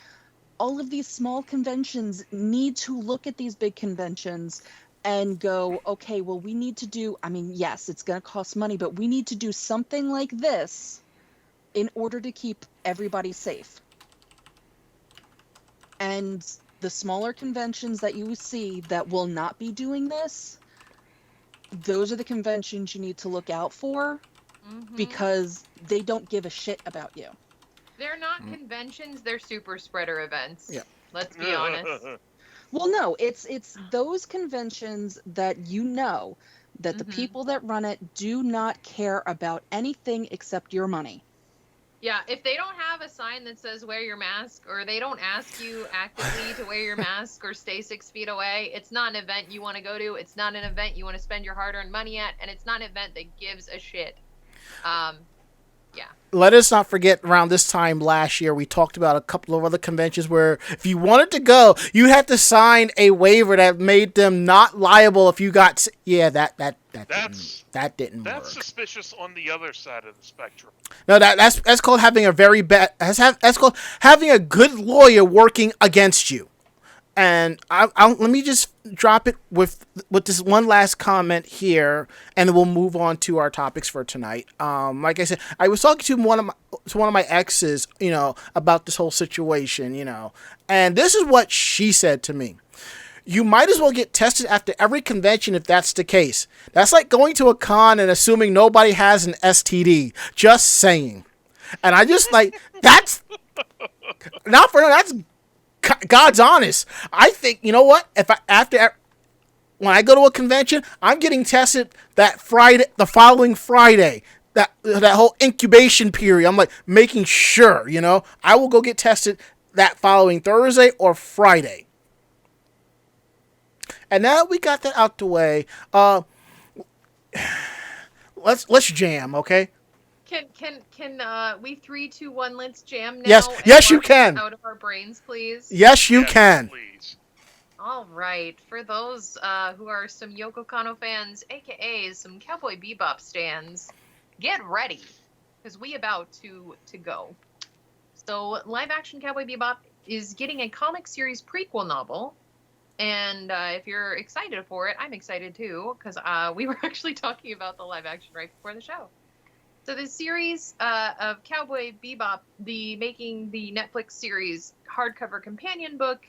all of these small conventions need to look at these big conventions and go, okay, well, we need to do, yes, it's going to cost money, but we need to do something like this in order to keep everybody safe. And the smaller conventions that you see that will not be doing this, those are the conventions you need to look out for, because they don't give a shit about you. They're not conventions, they're super spreader events. Yeah. Let's be honest. Well, no, it's those conventions that that the Mhm. people that run it do not care about anything except your money. Yeah, if they don't have a sign that says wear your mask, or they don't ask you actively to wear your mask or stay 6 feet away, it's not an event you want to go to. It's not an event you want to spend your hard-earned money at, and it's not an event that gives a shit. Yeah. Let us not forget, around this time last year, we talked about a couple of other conventions where if you wanted to go, you had to sign a waiver that made them not liable if you got. Yeah, that didn't work. That's suspicious on the other side of the spectrum. No, that's called having a very bad. That's called having a good lawyer working against you. And let me just drop it with this one last comment here, and then we'll move on to our topics for tonight. Like I said, I was talking to one of my exes, about this whole situation, and this is what she said to me. You might as well get tested after every convention if that's the case. That's like going to a con and assuming nobody has an STD. Just saying. And I just that's not for that's God's honest. I think, you know what? When I go to a convention, I'm getting tested that Friday, the following Friday. That whole incubation period. I'm making sure, I will go get tested that following Thursday or Friday. And now that we got that out the way, let's jam, okay? Can we 3, 2, 1, let's jam now? Yes, you can. Out of our brains, please. Yes, you can. Please. All right. For those who are some Yoko Kanno fans, aka some Cowboy Bebop stans, get ready, because we about to go. So, live action Cowboy Bebop is getting a comic series prequel novel. And if you're excited for it, I'm excited too, because we were actually talking about the live action right before the show. So the series of Cowboy Bebop, making the Netflix series hardcover companion book,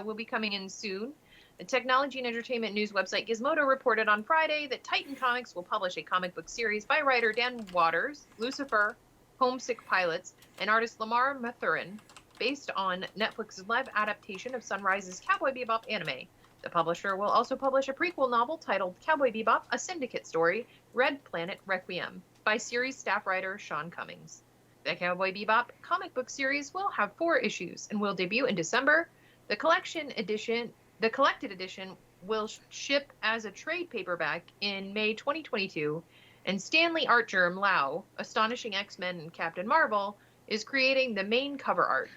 will be coming in soon. The technology and entertainment news website Gizmodo reported on Friday that Titan Comics will publish a comic book series by writer Dan Waters, Lucifer, Homesick Pilots, and artist Lamar Mathurin, based on Netflix's live adaptation of Sunrise's Cowboy Bebop anime. The publisher will also publish a prequel novel titled Cowboy Bebop, A Syndicate Story, Red Planet Requiem, by series staff writer Sean Cummings. The Cowboy Bebop comic book series will have 4 issues and will debut in December. The collected edition will ship as a trade paperback in May 2022, and Stanley art germ Lau, Astonishing X-Men and Captain Marvel, is creating the main cover art.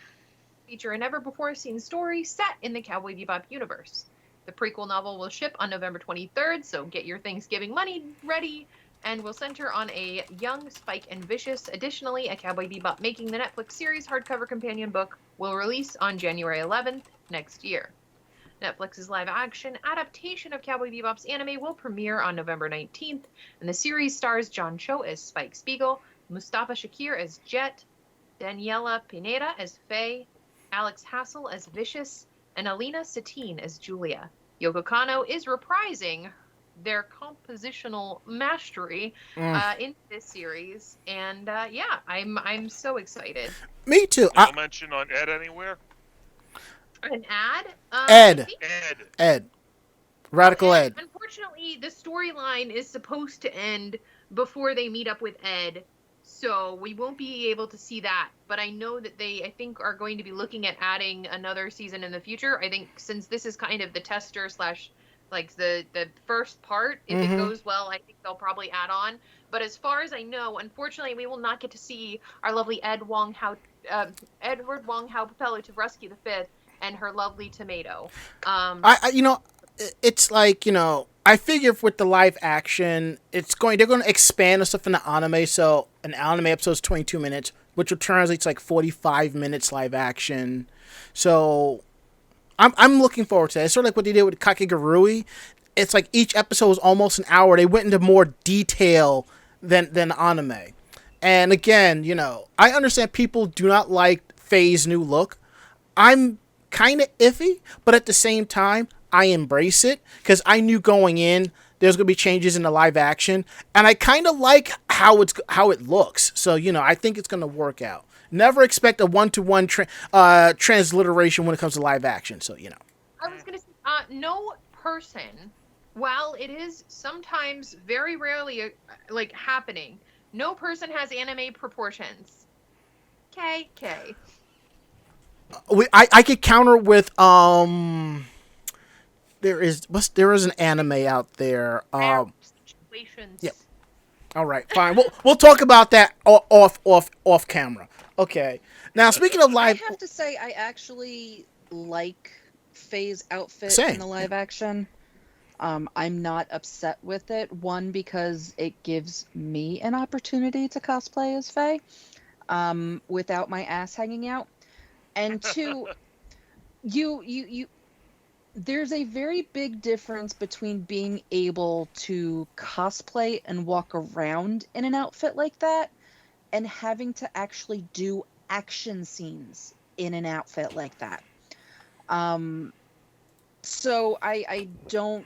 Feature a never-before-seen story set in the Cowboy Bebop universe. The prequel novel will ship on November 23rd, so get your Thanksgiving money ready, and will center on a young Spike and Vicious. Additionally, a Cowboy Bebop Making the Netflix series hardcover companion book will release on January 11th next year. Netflix's live-action adaptation of Cowboy Bebop's anime will premiere on November 19th, and the series stars John Cho as Spike Spiegel, Mustafa Shakir as Jet, Daniela Pineda as Faye, Alex Hassel as Vicious, and Alina Satine as Julia. Yoko Kanno is reprising their compositional mastery in this series, and I'm so excited. Me too. No mention on Ed anywhere? An ad? Ed. Radical Ed. Unfortunately, the storyline is supposed to end before they meet up with Ed, so we won't be able to see that. But I know that I think, are going to be looking at adding another season in the future. I think since this is kind of the tester / like the first part, if it goes well, I think they'll probably add on. But as far as I know, unfortunately, we will not get to see our lovely Edward Wong Hao Pello to rescue the Fifth and her lovely tomato. It's like, I figure with the live action, they're going to expand the stuff in the anime. So an anime episode is 22 minutes, which will translate to like 45 minutes live action. So I'm looking forward to that. It's sort of like what they did with Kakegurui. It's like each episode was almost an hour. They went into more detail than anime. And again, I understand people do not like Faye's new look. I'm kind of iffy, but at the same time, I embrace it because I knew going in there's going to be changes in the live action, and I kind of like how it looks. So I think it's going to work out. Never expect a one-to-one transliteration when it comes to live action. So I was gonna say, no person, while it is sometimes very rarely like happening, no person has anime proportions. K. I could counter with there is an anime out there. Situations. Yep. All right, fine. We'll talk about that off camera. Okay. Now speaking of live, I have to say I actually like Faye's outfit Same. in the live action. I'm not upset with it. One, because it gives me an opportunity to cosplay as Faye, without my ass hanging out. And two, you there's a very big difference between being able to cosplay and walk around in an outfit like that and having to actually do action scenes in an outfit like that. So I don't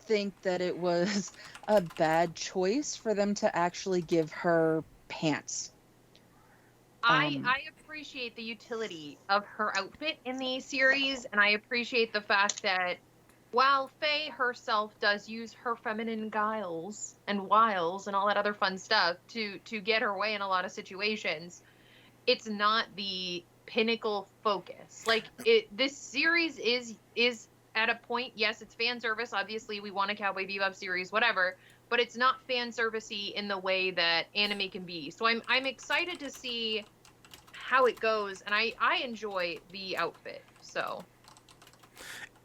think that it was a bad choice for them to actually give her pants. I appreciate the utility of her outfit in the series, and I appreciate the fact that while Faye herself does use her feminine guiles and wiles and all that other fun stuff to get her way in a lot of situations, it's not the pinnacle focus. Like this series is at a point, yes, it's fan service. Obviously, we want a Cowboy Bebop series, whatever, but it's not fan servicey in the way that anime can be. So I'm excited to see how it goes, and I enjoy the outfit. So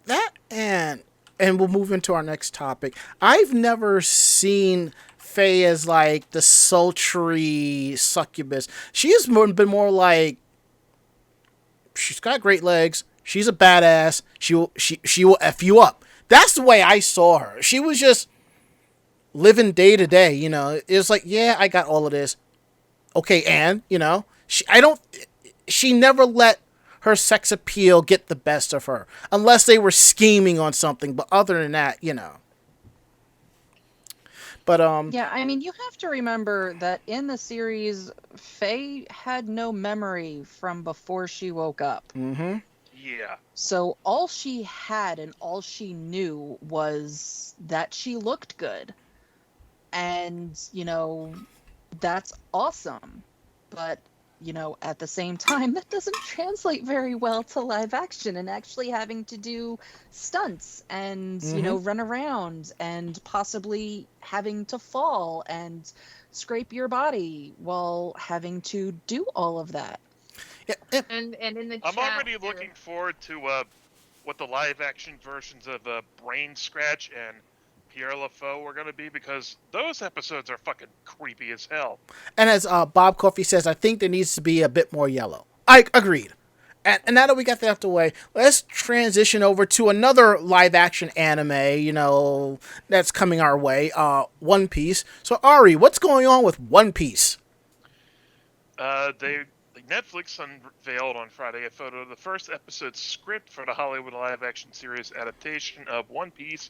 that and we'll move into our next topic. I've never seen Faye as like the sultry succubus. She's been more like she's got great legs. She's a badass. She will F you up. That's the way I saw her. She was just living day to day. It was like, yeah, I got all of this. Okay, and she never let her sex appeal get the best of her unless they were scheming on something. But other than that, But Yeah, I mean, you have to remember that in the series, Faye had no memory from before she woke up. Mm-hmm. Yeah. So all she had and all she knew was that she looked good. And, that's awesome. But, at the same time, that doesn't translate very well to live action and actually having to do stunts and, run around and possibly having to fall and scrape your body while having to do all of that. Yeah. and in the I'm chat, already looking forward to what the live action versions of Brain Scratch and Pierre LaFaux are going to be, because those episodes are fucking creepy as hell. And as Bob Coffey says, I think there needs to be a bit more yellow. I agreed. And now that we got that out the way, let's transition over to another live action anime, that's coming our way, One Piece. So Ari, what's going on with One Piece? Netflix unveiled on Friday a photo of the first episode script for the Hollywood live action series adaptation of One Piece,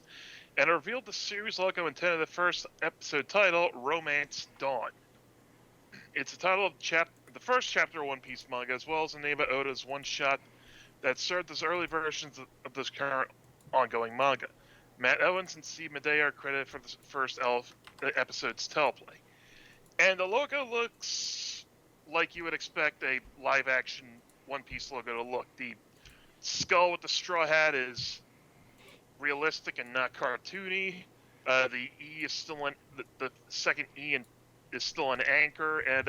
and revealed the series logo intent of the first episode title, Romance Dawn. It's the title of the first chapter of One Piece manga, as well as the name of Oda's one-shot that served as early versions of this current ongoing manga. Matt Owens and Steve Medea are credited for the first episode's teleplay. And the logo looks like you would expect a live-action One Piece logo to look. The skull with the straw hat is realistic and not cartoony. The E is still the second E is still an anchor, and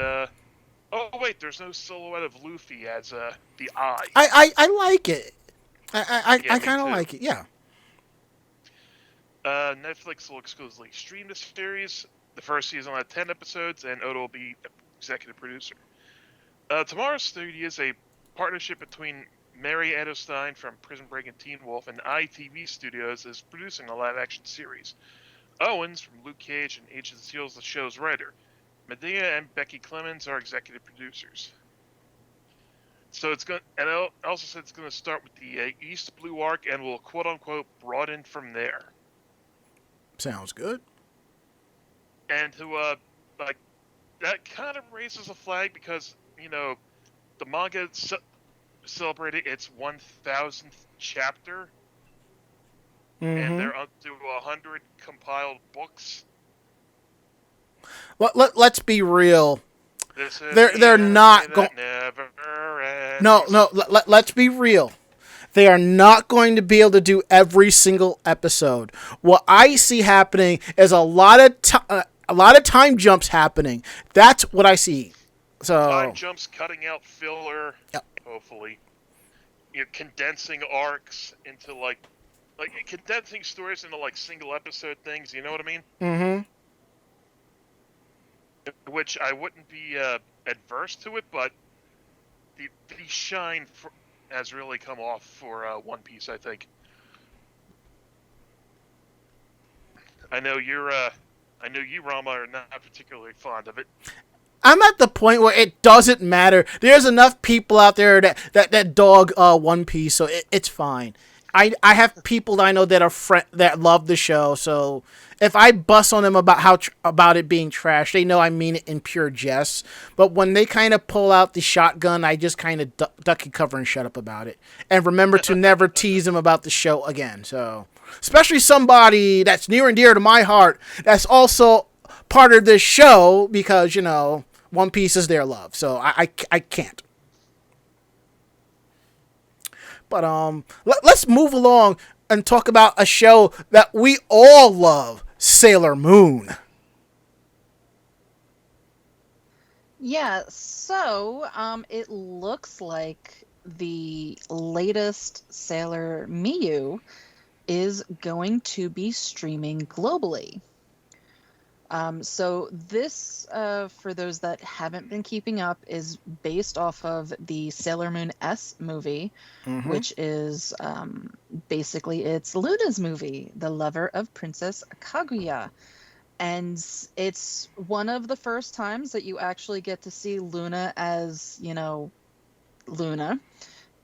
oh wait, there's no silhouette of Luffy as the eye. I like it. I Yeah, kind of me too. like it. Yeah. Netflix will exclusively stream this series. The first season will have 10 episodes, and Oda will be executive producer. Tomorrow Studios, a partnership between Mary Edelstein from Prison Break and Teen Wolf and ITV Studios, is producing a live-action series. Owens from Luke Cage and Agents of S.H.I.E.L.D. is the show's writer. Medea and Becky Clemens are executive producers. So it also said it's going to start with the East Blue arc and will quote-unquote broaden from there. Sounds good. And to like that kind of raises a flag because the manga celebrated its 1,000th chapter, and they're up to 100 compiled books. Let's be real. This is They're not going. No. Let's be real. They are not going to be able to do every single episode. What I see happening is a lot of time jumps happening. That's what I see. So time jumps, cutting out filler. Yep. Hopefully, you're condensing arcs into like condensing stories into like single episode things. You know what I mean? Mm-hmm. Which I wouldn't be adverse to it, but the shine has really come off for One Piece, I think. I know you, Rama, are not particularly fond of it. I'm at the point where it doesn't matter. There's enough people out there that dog One Piece, so it's fine. I have people that I know that are that love the show, so if I bust on them about it being trash, they know I mean it in pure jest. But when they kind of pull out the shotgun, I just kind of duck and cover and shut up about it. And remember to never tease them about the show again. So, especially somebody that's near and dear to my heart, that's also part of this show because, One Piece is their love. So I can't. But let's move along and talk about a show that we all love, Sailor Moon. Yeah, so it looks like the latest Sailor Miyu is going to be streaming globally. So this, for those that haven't been keeping up, is based off of the Sailor Moon S movie, which is basically it's Luna's movie, The Lover of Princess Kaguya. And it's one of the first times that you actually get to see Luna as, Luna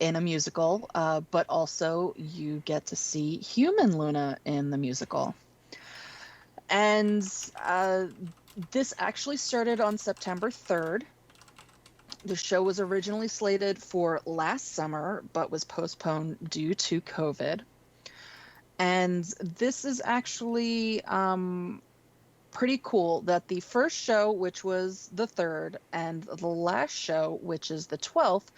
in a musical, but also you get to see human Luna in the musical. And this actually started on September 3rd. The show was originally slated for last summer, but was postponed due to COVID. And this is actually pretty cool that the first show, which was the 3rd, and the last show, which is the 12th,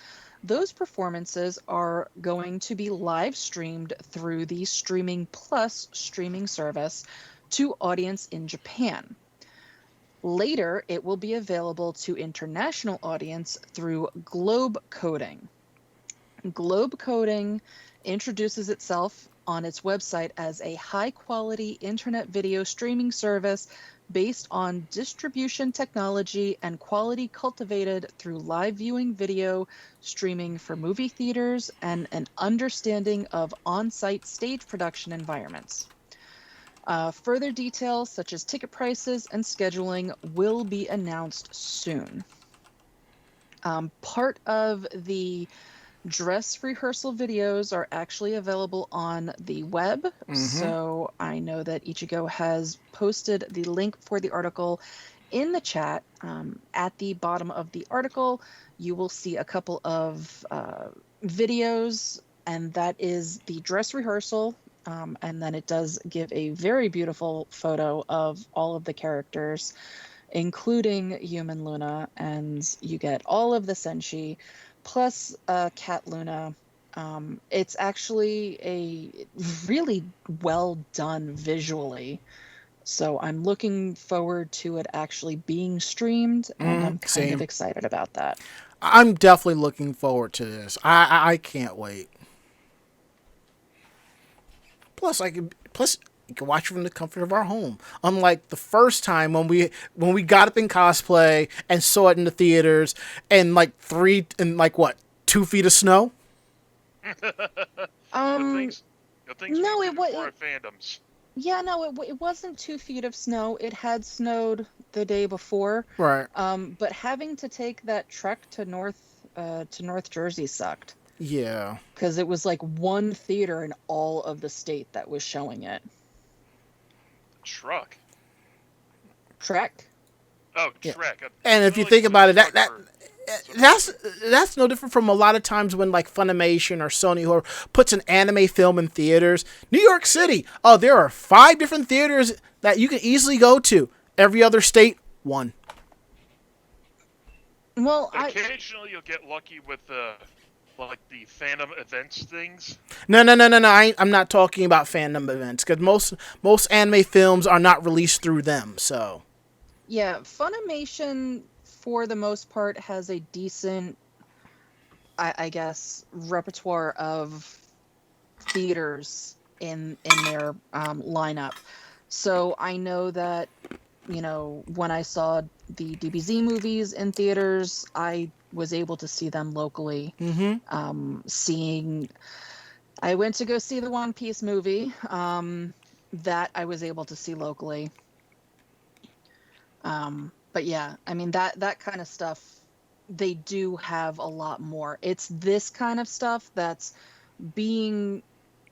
those performances are going to be live streamed through the Streaming Plus streaming service to audience in Japan. Later, it will be available to international audience through Globe Coding. Globe Coding introduces itself on its website as a high-quality internet video streaming service based on distribution technology and quality cultivated through live viewing video streaming for movie theaters and an understanding of on-site stage production environments. Further details such as ticket prices and scheduling will be announced soon. Part of the dress rehearsal videos are actually available on the web. So I know that Ichigo has posted the link for the article in the chat. At the bottom of the article, you will see a couple of videos, and that is the dress rehearsal. And then it does give a very beautiful photo of all of the characters, including human Luna, and you get all of the Senshi, plus Cat Luna. It's actually a really well done visually. So I'm looking forward to it actually being streamed, and I'm kind of excited about that. I'm definitely looking forward to this. I can't wait. Plus, you can watch it from the comfort of our home. Unlike the first time when we got up in cosplay and saw it in the theaters and 2 feet of snow. Things no, it was fandoms. Yeah, no, it wasn't 2 feet of snow. It had snowed the day before. Right. But having to take that trek to North Jersey sucked. Yeah. Because it was like one theater in all of the state that was showing it. Trek. Trek? Oh, Yeah. Shrek. And if you think about it, that's no different from a lot of times when like Funimation or Sony or puts an anime film in theaters. New York City. Oh, there are 5 different theaters that you can easily go to. Every other state, 1. Well, Occasionally you'll get lucky with like the fandom events things. No. I'm not talking about fandom events because most anime films are not released through them. So yeah, Funimation for the most part has a decent, I guess, repertoire of theaters in their lineup. So I know that, when I saw the DBZ movies in theaters, I was able to see them locally. I went to go see the One Piece movie, that I was able to see locally. But yeah, I mean, that kind of stuff, they do have a lot more. It's this kind of stuff that's being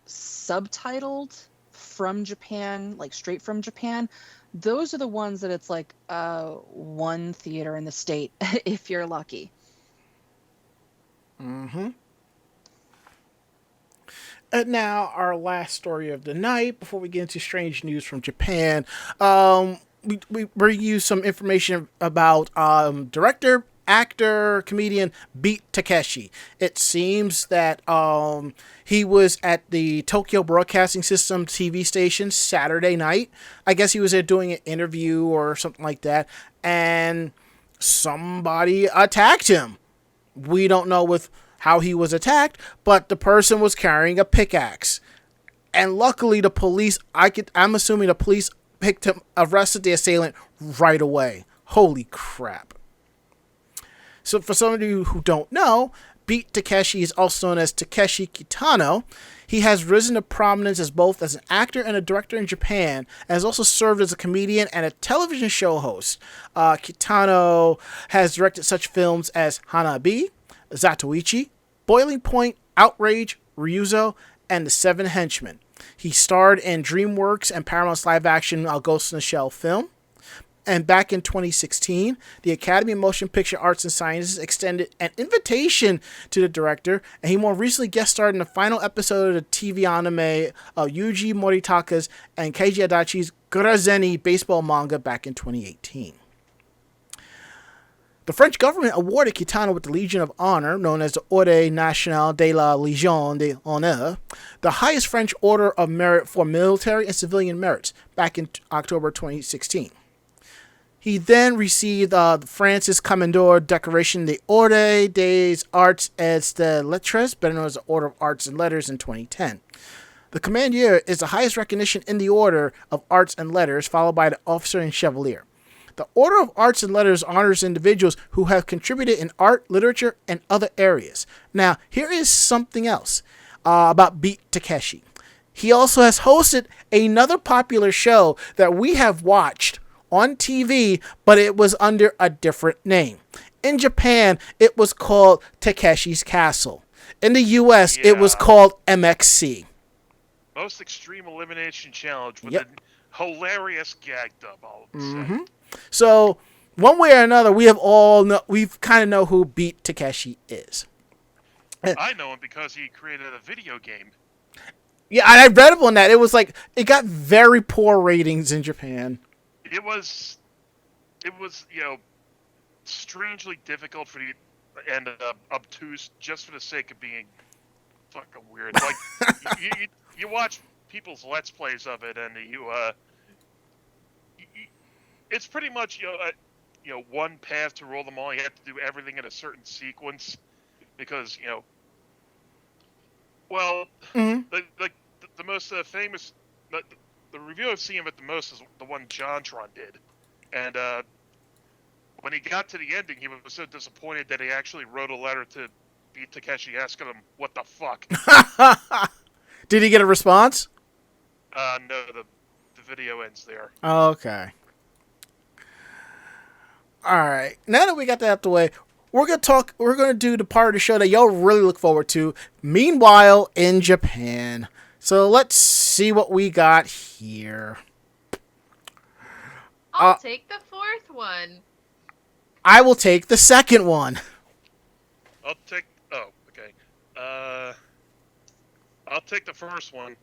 subtitled from Japan, like straight from Japan. Those are the ones that it's like one theater in the state, if you're lucky. And now our last story of the night before we get into strange news from Japan. We bring you some information about director, actor, comedian Beat Takeshi. It seems that he was at the Tokyo Broadcasting System TV station Saturday night. I guess he was there doing an interview or something like that, and somebody attacked him. We don't know with how he was attacked, but the person was carrying a pickaxe. And luckily the police, I'm assuming the police arrested the assailant right away. Holy crap. So for some of you who don't know, Beat Takeshi is also known as Takeshi Kitano. He has risen to prominence as both as an actor and a director in Japan, and has also served as a comedian and a television show host. Kitano has directed such films as Hanabi, Zatoichi, Boiling Point, Outrage, Ryuzo, and The Seven Henchmen. He starred in DreamWorks and Paramount's live-action Ghost in the Shell film. And back in 2016, the Academy of Motion Picture Arts and Sciences extended an invitation to the director, and he more recently guest starred in the final episode of the TV anime of Yuji Moritaka's and Keiji Adachi's Gurazeni baseball manga back in 2018. The French government awarded Kitano with the Legion of Honor, known as the Ordre National de la Légion d'Honneur, the highest French order of merit for military and civilian merits, back in October 2016. He then received the Francis Commandeur Decoration, the Ordre des Arts et des Lettres, better known as the Order of Arts and Letters, in 2010. The Commandier is the highest recognition in the Order of Arts and Letters, followed by the Officer and Chevalier. The Order of Arts and Letters honors individuals who have contributed in art, literature, and other areas. Now, here is something else about Beat Takeshi. He also has hosted another popular show that we have watched on TV, but it was under a different name. In Japan, it was called Takeshi's Castle. In the US, it was called MXC. Most Extreme Elimination Challenge with a hilarious gag dub, I'll say. So, one way or another, we've kind of know who Beat Takeshi is. I know him because he created a video game. Yeah, I read up on that. It was like, it got very poor ratings in Japan. It was, strangely difficult and obtuse just for the sake of being fucking weird. Like, you watch people's Let's Plays of it, and it's pretty much, one path to rule them all. You have to do everything in a certain sequence because, the most famous, the review I've seen of it the most is the one JonTron did. And when he got to the ending, he was so disappointed that he actually wrote a letter to Beat Takeshi asking him, what the fuck? Did he get a response? No, the video ends there. Okay. Alright, now that we got that out of the way, we're going to do the part of the show that y'all really look forward to. Meanwhile, in Japan. So let's see what we got here. I'll take the fourth one. I will take the second one. I'll take. Oh, okay. I'll take the first one.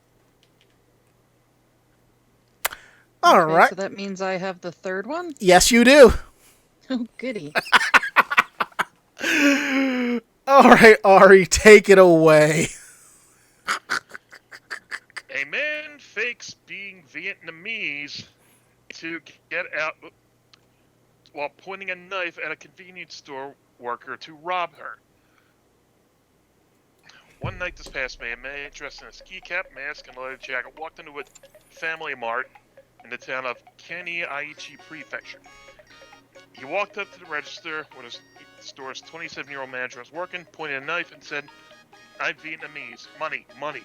All Okay, right. so that means I have the third one? Yes, you do. Oh, goody. All right, Ari, take it away. A man fakes being Vietnamese to get out while pointing a knife at a convenience store worker to rob her. One night this past May, a man dressed in a ski cap, mask, and a leather jacket walked into a family mart in the town of Kani Aichi Prefecture. He walked up to the register where the store's 27-year-old manager was working, pointed a knife, and said, "I'm Vietnamese. Money, money."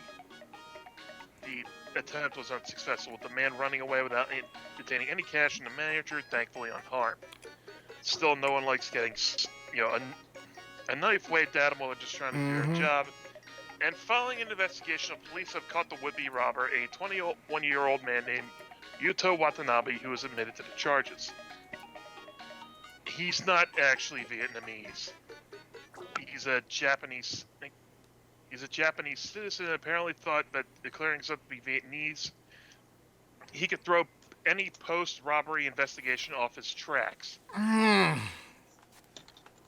The attempt was unsuccessful, with the man running away without detaining any cash, and the manager thankfully unharmed. Still, no one likes getting, a knife waved at him while they're just trying to do their job. And following an investigation, police have caught the would-be robber, a 21-year-old man named Yuto Watanabe, who was admitted to the charges. He's not actually Vietnamese. He's a Japanese citizen and apparently thought that declaring himself to be Vietnamese, he could throw any post-robbery investigation off his tracks.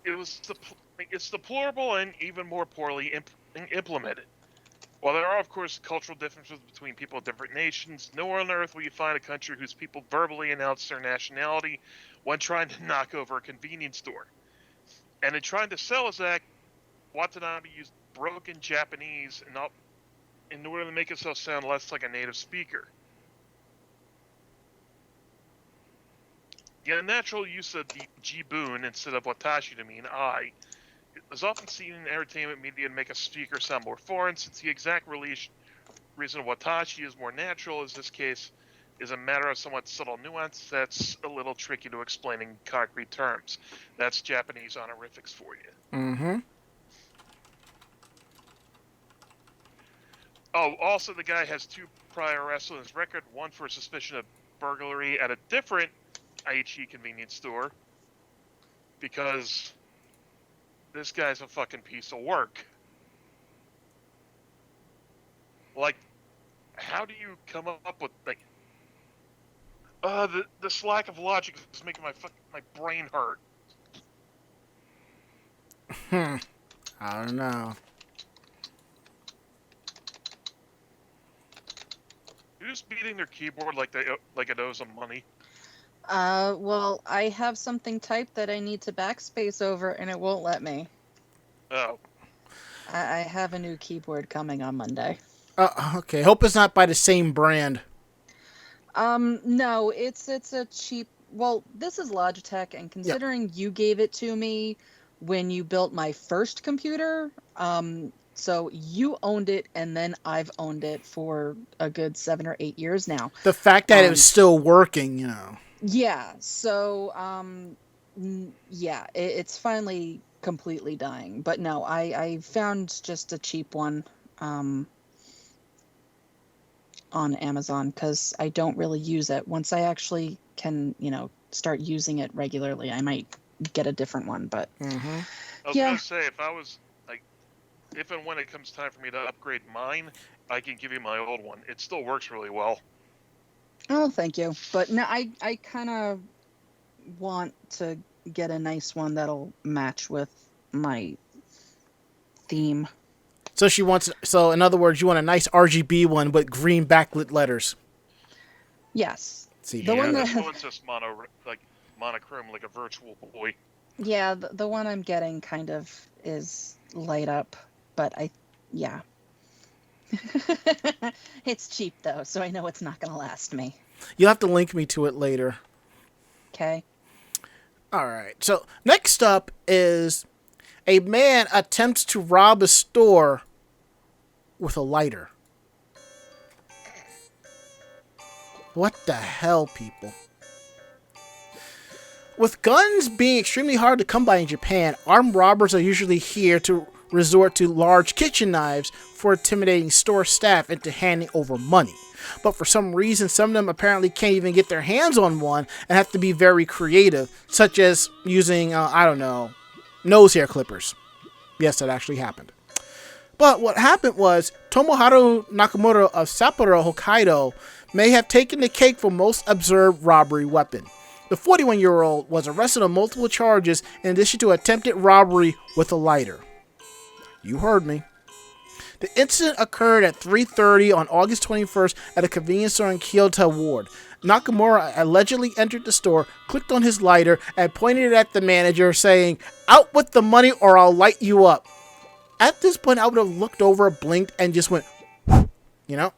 It's deplorable and even more poorly implemented. While there are, of course, cultural differences between people of different nations, nowhere on earth will you find a country whose people verbally announce their nationality when trying to knock over a convenience store. And in trying to sell his act, Watanabe used broken Japanese in order to make himself sound less like a native speaker. The unnatural use of the jibun instead of watashi to mean I is often seen in entertainment media to make a speaker sound more foreign, since the exact reason watashi is more natural is this case is a matter of somewhat subtle nuance that's a little tricky to explain in concrete terms. That's Japanese honorifics for you. Oh, also the guy has 2 prior arrests on his record, one for suspicion of burglary at a different Aichi convenience store, because this guy's a fucking piece of work. Like, how do you come up with, like, this lack of logic is making my brain hurt. I don't know. You're just beating their keyboard like it owes them money. Well, I have something typed that I need to backspace over, and it won't let me. Oh. I have a new keyboard coming on Monday. Okay. Hope it's not by the same brand. No, it's a cheap... Well, this is Logitech, and considering you gave it to me when you built my first computer, so you owned it, and then I've owned it for a good 7 or 8 years now. The fact that it was still working, you know. Yeah, so, it's finally completely dying. But no, I found just a cheap one on Amazon, because I don't really use it. Once I actually can, start using it regularly, I might get a different one. But I was going to say, if and when it comes time for me to upgrade mine, I can give you my old one. It still works really well. Oh, thank you. But no, I kind of want to get a nice one that'll match with my theme. So in other words, you want a nice RGB one with green backlit letters. Yes. See, the one that one's just monochrome, like a virtual boy. Yeah, the one I'm getting kind of is light up, but it's cheap though, so I know it's not going to last me. You'll have to link me to it later. Okay. All right. So next up is a man attempts to rob a store with a lighter. What the hell, people? With guns being extremely hard to come by in Japan, armed robbers are usually here to resort to large kitchen knives for intimidating store staff into handing over money. But for some reason, some of them apparently can't even get their hands on one and have to be very creative, such as using, nose hair clippers. Yes, that actually happened. But what happened was, Tomoharu Nakamura of Sapporo, Hokkaido, may have taken the cake for most observed robbery weapon. The 41-year-old was arrested on multiple charges in addition to attempted robbery with a lighter. You heard me. The incident occurred at 3:30 on August 21st at a convenience store in Kyoto Ward. Nakamura allegedly entered the store, clicked on his lighter, and pointed it at the manager, saying, "Out with the money or I'll light you up." At this point, I would have looked over, blinked, and just went, you know?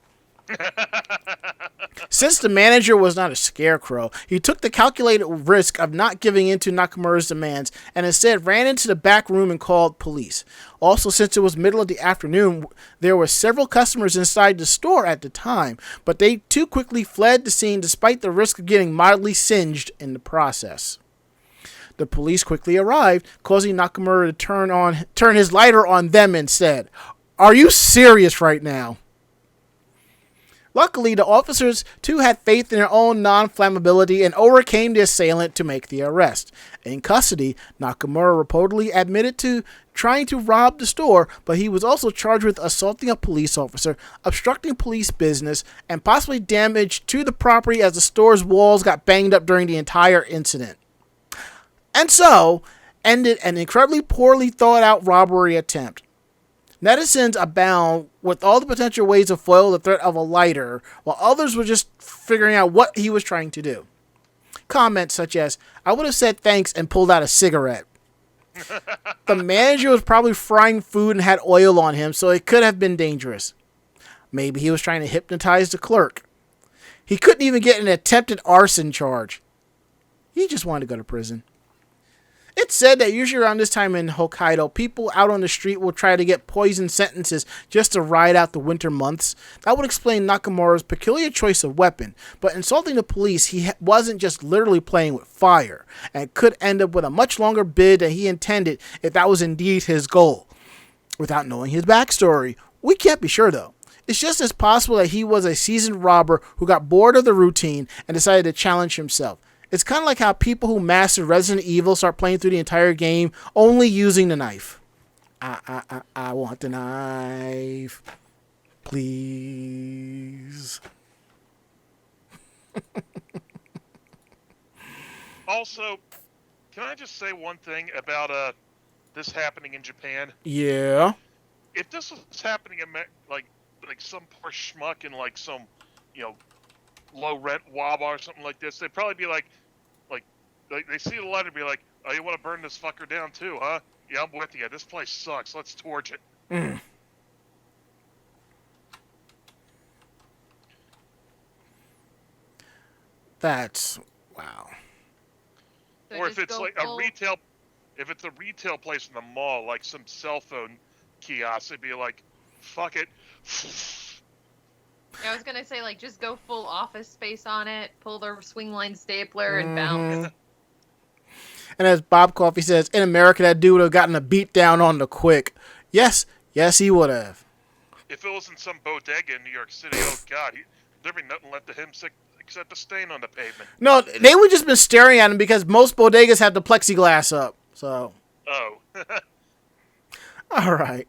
Since the manager was not a scarecrow, he took the calculated risk of not giving in to Nakamura's demands and instead ran into the back room and called police. Also, since it was middle of the afternoon, there were several customers inside the store at the time, but they too quickly fled the scene despite the risk of getting mildly singed in the process. The police quickly arrived, causing Nakamura to turn his lighter on them instead. Are you serious right now? Luckily, the officers too had faith in their own non-flammability and overcame the assailant to make the arrest. In custody, Nakamura reportedly admitted to trying to rob the store, but he was also charged with assaulting a police officer, obstructing police business, and possibly damage to the property as the store's walls got banged up during the entire incident. And so, ended an incredibly poorly thought out robbery attempt. Netizens abound with all the potential ways to foil the threat of a lighter, while others were just figuring out what he was trying to do. Comments such as, "I would have said thanks and pulled out a cigarette." The manager was probably frying food and had oil on him, so it could have been dangerous. Maybe he was trying to hypnotize the clerk. He couldn't even get an attempted arson charge. He just wanted to go to prison. It's said that usually around this time in Hokkaido, people out on the street will try to get poison sentences just to ride out the winter months. That would explain Nakamura's peculiar choice of weapon, but insulting the police, he wasn't just literally playing with fire, and could end up with a much longer bid than he intended if that was indeed his goal. Without knowing his backstory, we can't be sure though. It's just as possible that he was a seasoned robber who got bored of the routine and decided to challenge himself. It's kind of like how people who master Resident Evil start playing through the entire game only using the knife. I want the knife. Please. Also, can I just say one thing about this happening in Japan? Yeah. If this was happening in like some poor schmuck in like some, low rent Wawa or something like this, they'd probably be like they see the letter and be like, "Oh, you want to burn this fucker down too, huh? Yeah, I'm with you. This place sucks. Let's torch it." That's wow. So Or if just it's go like if it's a retail place in the mall, like some cell phone kiosk, it'd be like, "Fuck it." I was gonna say, just go full Office Space on it, pull the swing line stapler, and bounce. And as Bob Coffee says, in America, that dude would have gotten a beat down on the quick. Yes, he would have. If it was in some bodega in New York City, oh God, there'd be nothing left of him except a stain on the pavement. No, they would just been staring at him because most bodegas have the plexiglass up. So. Oh. All right.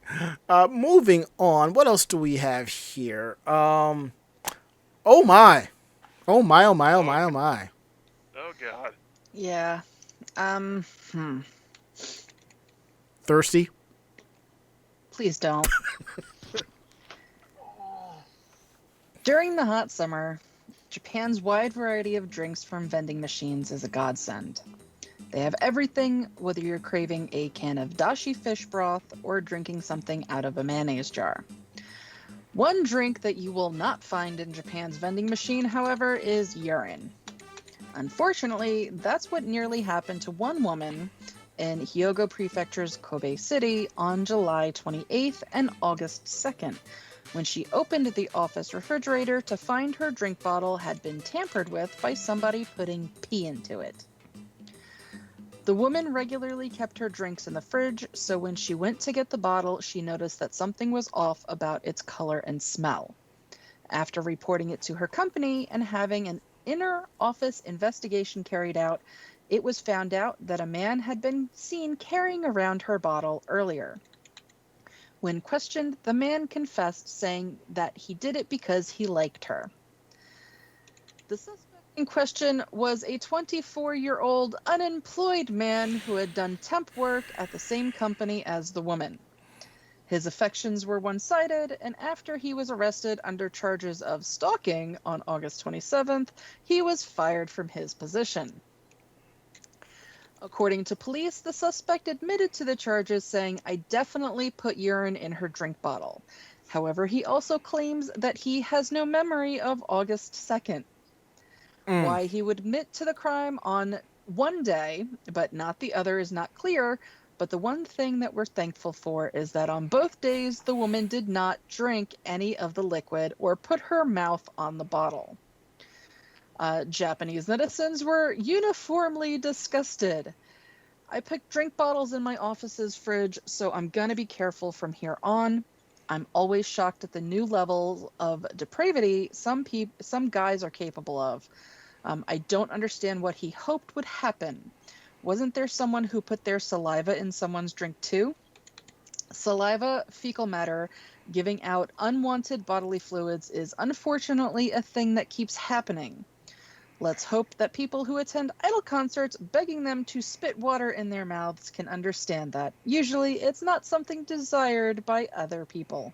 Moving on. What else do we have here? Oh my. Oh my. Oh God. Yeah. Thirsty? Please don't. During the hot summer, Japan's wide variety of drinks from vending machines is a godsend. They have everything, whether you're craving a can of dashi fish broth or drinking something out of a mayonnaise jar. One drink that you will not find in Japan's vending machine, however, is urine. Unfortunately, that's what nearly happened to one woman in Hyogo Prefecture's Kobe City on July 28th and August 2nd, when she opened the office refrigerator to find her drink bottle had been tampered with by somebody putting pee into it. The woman regularly kept her drinks in the fridge, so when she went to get the bottle, she noticed that something was off about its color and smell. After reporting it to her company and having an inner office investigation carried out, it was found out that a man had been seen carrying around her bottle earlier. When questioned, the man confessed, saying that he did it because he liked her. The suspect in question was a 24-year-old unemployed man who had done temp work at the same company as the woman. His affections were one-sided, and after he was arrested under charges of stalking on August 27th, he was fired from his position. According to police, the suspect admitted to the charges, saying, "I definitely put urine in her drink bottle." However, he also claims that he has no memory of August 2nd. Why he would admit to the crime on one day, but not the other, is not clear, but the one thing that we're thankful for is that on both days, the woman did not drink any of the liquid or put her mouth on the bottle. Japanese netizens were uniformly disgusted. "I picked drink bottles in my office's fridge, so I'm gonna be careful from here on. I'm always shocked at the new levels of depravity some guys are capable of. I don't understand what he hoped would happen. Wasn't there someone who put their saliva in someone's drink too? Saliva, fecal matter, giving out unwanted bodily fluids is unfortunately a thing that keeps happening. Let's hope that people who attend idol concerts begging them to spit water in their mouths can understand that. Usually it's not something desired by other people."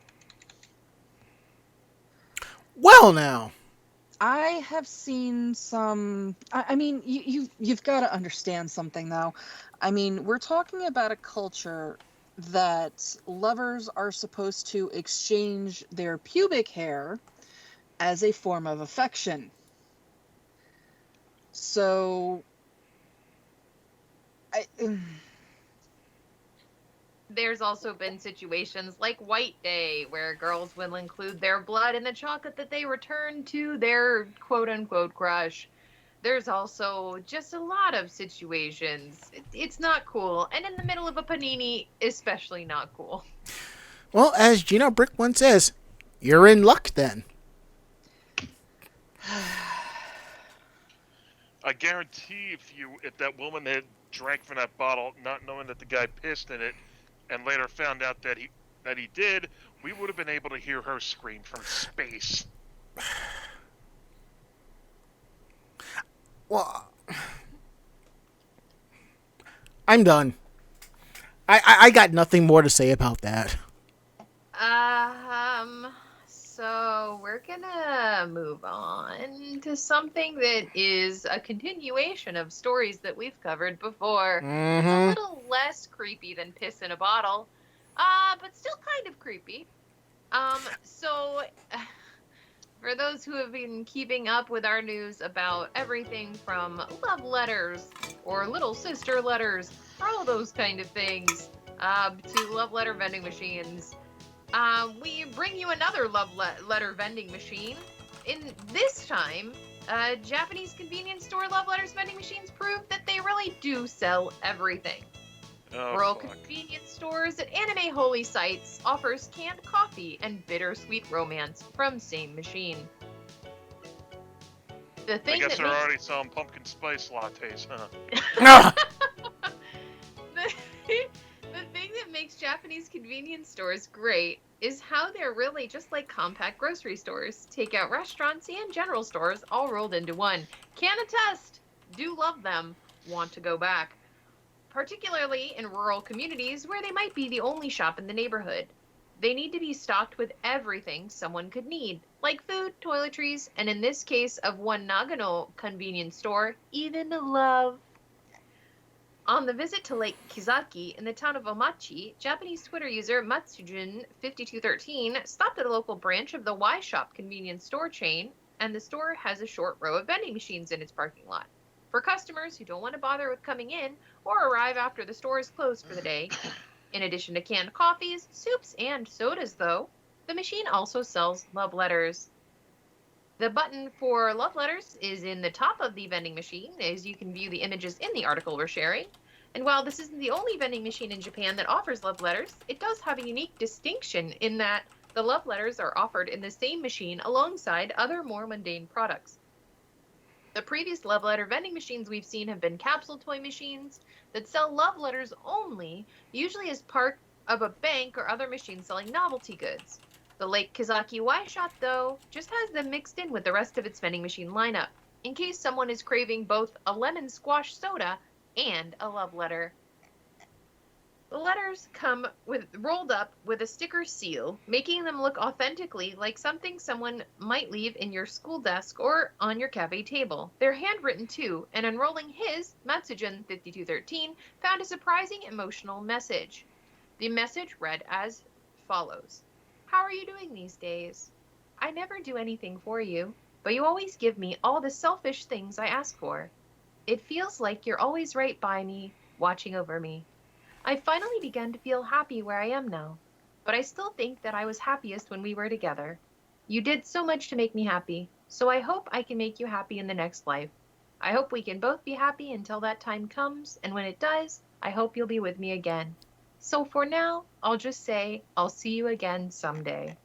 Well, now. I have seen some. I mean, you've got to understand something, though. I mean, we're talking about a culture that lovers are supposed to exchange their pubic hair as a form of affection. So, There's also been situations like White Day, where girls will include their blood in the chocolate that they return to their quote-unquote crush. There's also just a lot of situations. It's not cool. And in the middle of a panini, especially not cool. Well, as Gina Brick once says, you're in luck then. I guarantee if that woman had drank from that bottle, not knowing that the guy pissed in it, and later found out that he did, we would have been able to hear her scream from space. Well, I'm done. I got nothing more to say about that. So we're gonna move on to something that is a continuation of stories that we've covered before. It's a little less creepy than piss in a bottle, but still kind of creepy. So for those who have been keeping up with our news about everything from love letters or little sister letters, all those kind of things, to love letter vending machines, we bring you another love letter vending machine. In this time, Japanese convenience store love letters vending machines prove that they really do sell everything. Rural convenience stores at anime holy sites offers canned coffee and bittersweet romance from same machine. The thing I guess that they're makes... already selling pumpkin spice lattes, huh? The thing that makes Japanese convenience stores great is how they're really just like compact grocery stores, takeout restaurants, and general stores all rolled into one. Can attest, do love them, want to go back. Particularly in rural communities where they might be the only shop in the neighborhood. They need to be stocked with everything someone could need, like food, toiletries, and in this case of one Nagano convenience store, even love. On the visit to Lake Kizaki in the town of Omachi, Japanese Twitter user Matsujin5213 stopped at a local branch of the Y Shop convenience store chain, and the store has a short row of vending machines in its parking lot. For customers who don't want to bother with coming in or arrive after the store is closed for the day, in addition to canned coffees, soups, and sodas, though, the machine also sells love letters. The button for love letters is in the top of the vending machine, as you can view the images in the article we're sharing. And while this isn't the only vending machine in Japan that offers love letters, it does have a unique distinction in that the love letters are offered in the same machine alongside other more mundane products. The previous love letter vending machines we've seen have been capsule toy machines that sell love letters only, usually as part of a bank or other machine selling novelty goods. The Lake Kizaki Y Shop, though, just has them mixed in with the rest of its vending machine lineup, in case someone is craving both a lemon squash soda and a love letter. The letters come rolled up with a sticker seal, making them look authentically like something someone might leave in your school desk or on your cafe table. They're handwritten too, and unrolling his, Matsujin5213, found a surprising emotional message. The message read as follows. How are you doing these days? I never do anything for you, but you always give me all the selfish things I ask for. It feels like you're always right by me, watching over me. I finally began to feel happy where I am now, but I still think that I was happiest when we were together. You did so much to make me happy, so I hope I can make you happy in the next life. I hope we can both be happy until that time comes, and when it does, I hope you'll be with me again. So for now, I'll just say I'll see you again someday.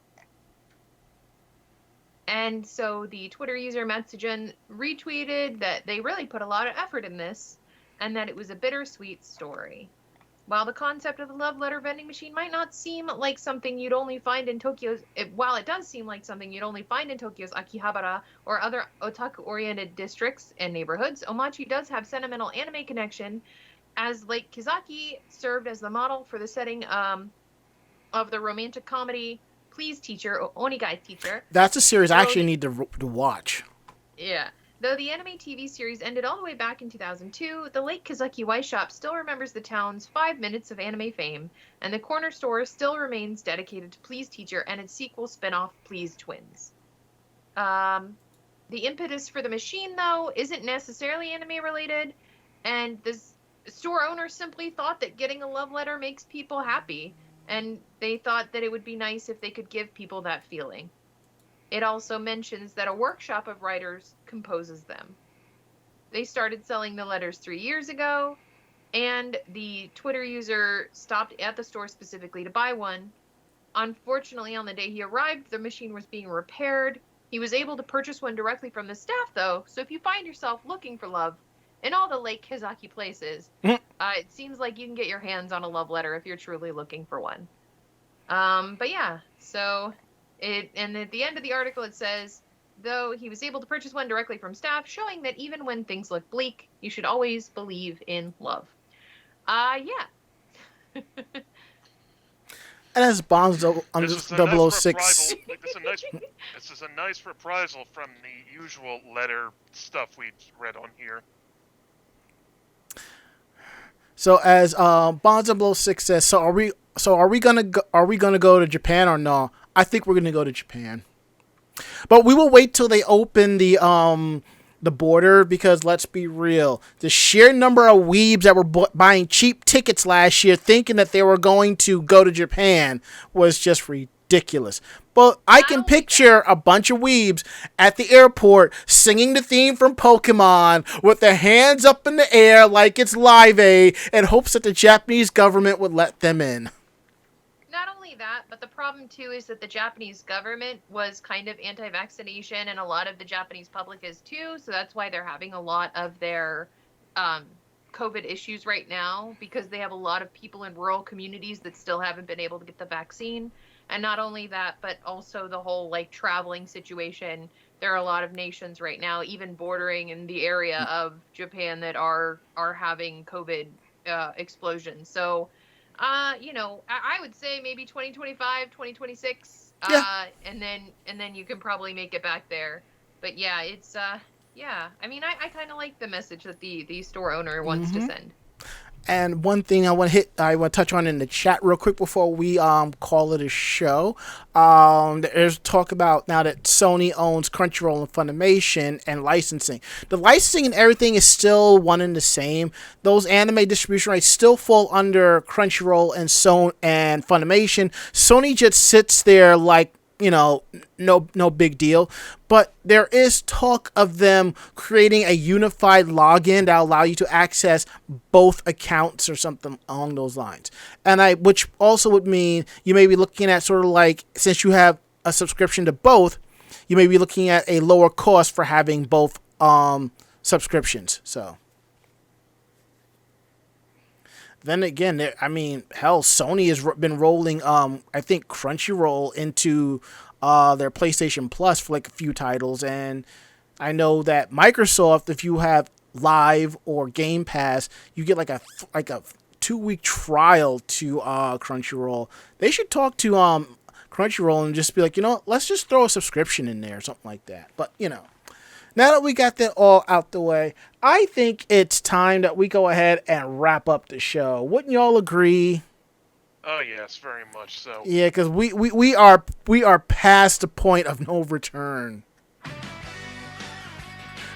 And so the Twitter user Matsujin retweeted that they really put a lot of effort in this, and that it was a bittersweet story. While the concept of the love letter vending machine might not seem like something you'd only find in Tokyo's, while it does seem like something you'd only find in Tokyo's Akihabara or other otaku-oriented districts and neighborhoods, Omachi does have sentimental anime connection, as Lake Kizaki served as the model for the setting of the romantic comedy Please Teacher, Onigai Teacher. That's a series I actually need to watch. Yeah. Though the anime TV series ended all the way back in 2002, the Lake Kizaki Y Shop still remembers the town's 5 minutes of anime fame, and the corner store still remains dedicated to Please Teacher and its sequel spin-off, Please Twins. The impetus for the machine, though, isn't necessarily anime-related, and the store owner simply thought that getting a love letter makes people happy, and they thought that it would be nice if they could give people that feeling. It also mentions that a workshop of writers composes them. They started selling the letters 3 years ago, and the Twitter user stopped at the store specifically to buy one. Unfortunately, on the day he arrived, the machine was being repaired. He was able to purchase one directly from the staff, though, so if you find yourself looking for love in all the Lake Kizaki places, it seems like you can get your hands on a love letter if you're truly looking for one. But yeah, so... and at the end of the article it says, though he was able to purchase one directly from staff, showing that even when things look bleak, you should always believe in love. Yeah. And as Bonds 006. This is a nice reprisal from the usual letter stuff we've read on here. So as Bonds 006 says, are we gonna go to Japan or no? I think we're going to go to Japan. But we will wait till they open the border, because let's be real. The sheer number of weebs that were buying cheap tickets last year thinking that they were going to go to Japan was just ridiculous. But I can picture a bunch of weebs at the airport singing the theme from Pokemon with their hands up in the air like it's Live Aid in hopes that the Japanese government would let them in. Not only that, but the problem too is that the Japanese government was kind of anti-vaccination, and a lot of the Japanese public is too, so that's why they're having a lot of their COVID issues right now, because they have a lot of people in rural communities that still haven't been able to get the vaccine. And not only that, but also the whole like traveling situation. There are a lot of nations right now, even bordering in the area of Japan, that are having COVID explosions. So I would say maybe 2025, 2026, and then you can probably make it back there. But yeah, it's I mean, I kind of like the message that the store owner wants to send. And one thing I want to touch on in the chat real quick before we call it a show. There's talk about now that Sony owns Crunchyroll and Funimation and licensing. The licensing and everything is still one and the same. Those anime distribution rights still fall under Crunchyroll and Funimation. Sony just sits there like no big deal. But there is talk of them creating a unified login that allow you to access both accounts or something along those lines. And which also would mean you may be looking at sort of like, since you have a subscription to both, you may be looking at a lower cost for having both subscriptions. So then again, hell, Sony has been rolling, I think Crunchyroll into their PlayStation Plus for like a few titles. And I know that Microsoft, if you have Live or Game Pass, you get like a 2-week trial to Crunchyroll. They should talk to Crunchyroll and just be like, let's just throw a subscription in there or something like that. But, now that we got that all out the way, I think it's time that we go ahead and wrap up the show. Wouldn't y'all agree? Oh yes, very much so. Yeah, because we are past the point of no return.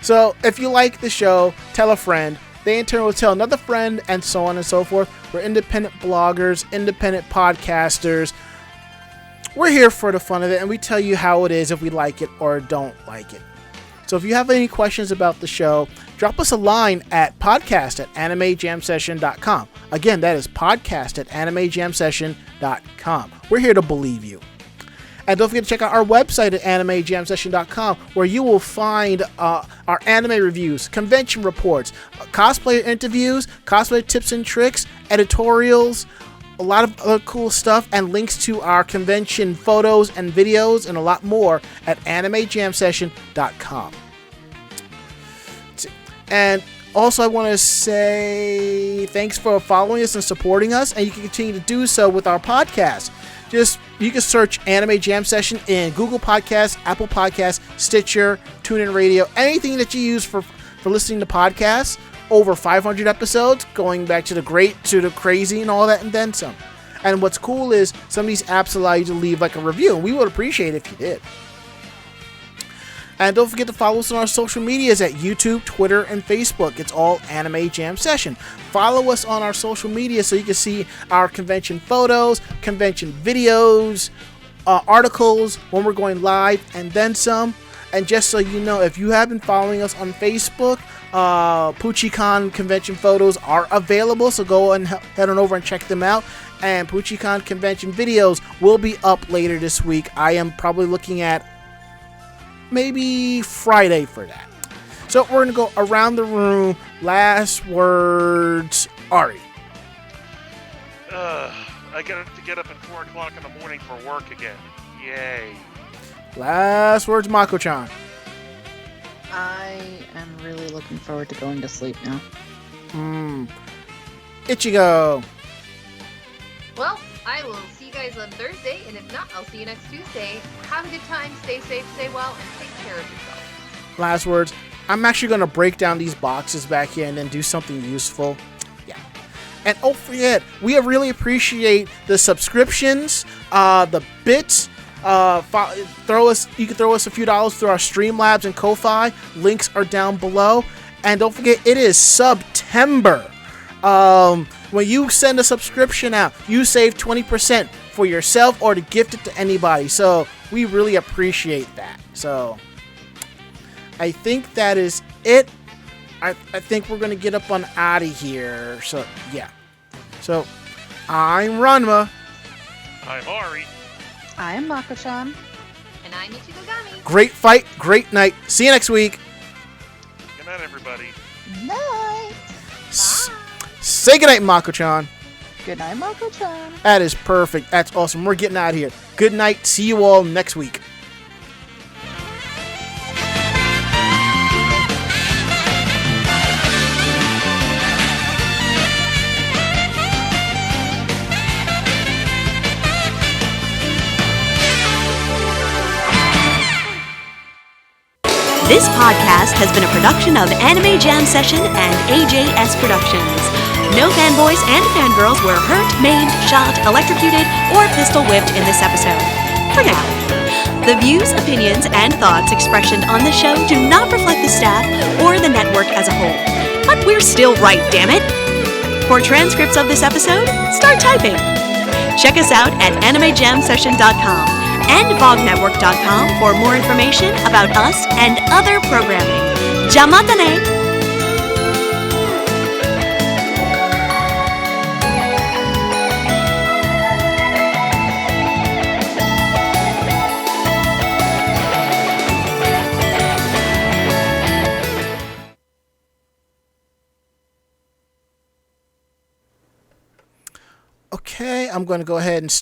So if you like the show, tell a friend. They in turn will tell another friend, and so on and so forth. We're independent bloggers, independent podcasters. We're here for the fun of it, and we tell you how it is if we like it or don't like it. So if you have any questions about the show, drop us a line at podcast@animejamsession.com. Again, that is podcast@animejamsession.com. We're here to believe you. And don't forget to check out our website at animejamsession.com, where you will find our anime reviews, convention reports, cosplayer interviews, cosplayer tips and tricks, editorials, a lot of other cool stuff, and links to our convention photos and videos and a lot more at animejamsession.com. And also I want to say thanks for following us and supporting us, and you can continue to do so with our podcast. You can search Anime Jam Session in Google Podcasts, Apple Podcasts, Stitcher, TuneIn Radio, anything that you use for listening to podcasts. Over 500 episodes, going back to the great, to the crazy, and all that, and then some. And what's cool is some of these apps allow you to leave like a review, and we would appreciate it if you did. And don't forget to follow us on our social medias at YouTube, Twitter, and Facebook. It's all Anime Jam Session. Follow us on our social media so you can see our convention photos, convention videos, articles, when we're going live, and then some. And just so you know, if you have been following us on Facebook, Puchi Con convention photos are available, so go and head on over and check them out. And Puchi Con convention videos will be up later this week. I am probably looking at maybe Friday for that. So we're going to go around the room. Last words, Ari. I got to get up at 4 o'clock in the morning for work again. Yay. Last words, Mako-chan. I am really looking forward to going to sleep now. Ichigo. Well, I will see you guys on Thursday, and if not, I'll see you next Tuesday. Have a good time, stay safe, stay well, and take care of yourself. Last words. I'm actually going to break down these boxes back here and then do something useful. Yeah. And don't forget, we really appreciate the subscriptions, the bits. You can throw us a few dollars through our Streamlabs and Ko-Fi. Links are down below. And don't forget, it is September. When you send a subscription out, you save 20% for yourself or to gift it to anybody. So we really appreciate that. So I think that is it. I think we're going to get up on out of here. So yeah. So I'm Ranma. I'm Ari. I'm Mako-chan. And I'm Ichigo Gami. Great fight, great night. See you next week. Good night, everybody. Night. Say goodnight, Mako-chan. Good night, Mako-chan. That is perfect. That's awesome. We're getting out of here. Good night. See you all next week. This podcast has been a production of Anime Jam Session and AJS Productions. No fanboys and fangirls were hurt, maimed, shot, electrocuted, or pistol whipped in this episode. For now. The views, opinions, and thoughts expressed on the show do not reflect the staff or the network as a whole. But we're still right, damn it! For transcripts of this episode, start typing. Check us out at animejamsession.com and VogNetwork.com for more information about us and other programming. じゃあまたね! Okay, I'm going to go ahead and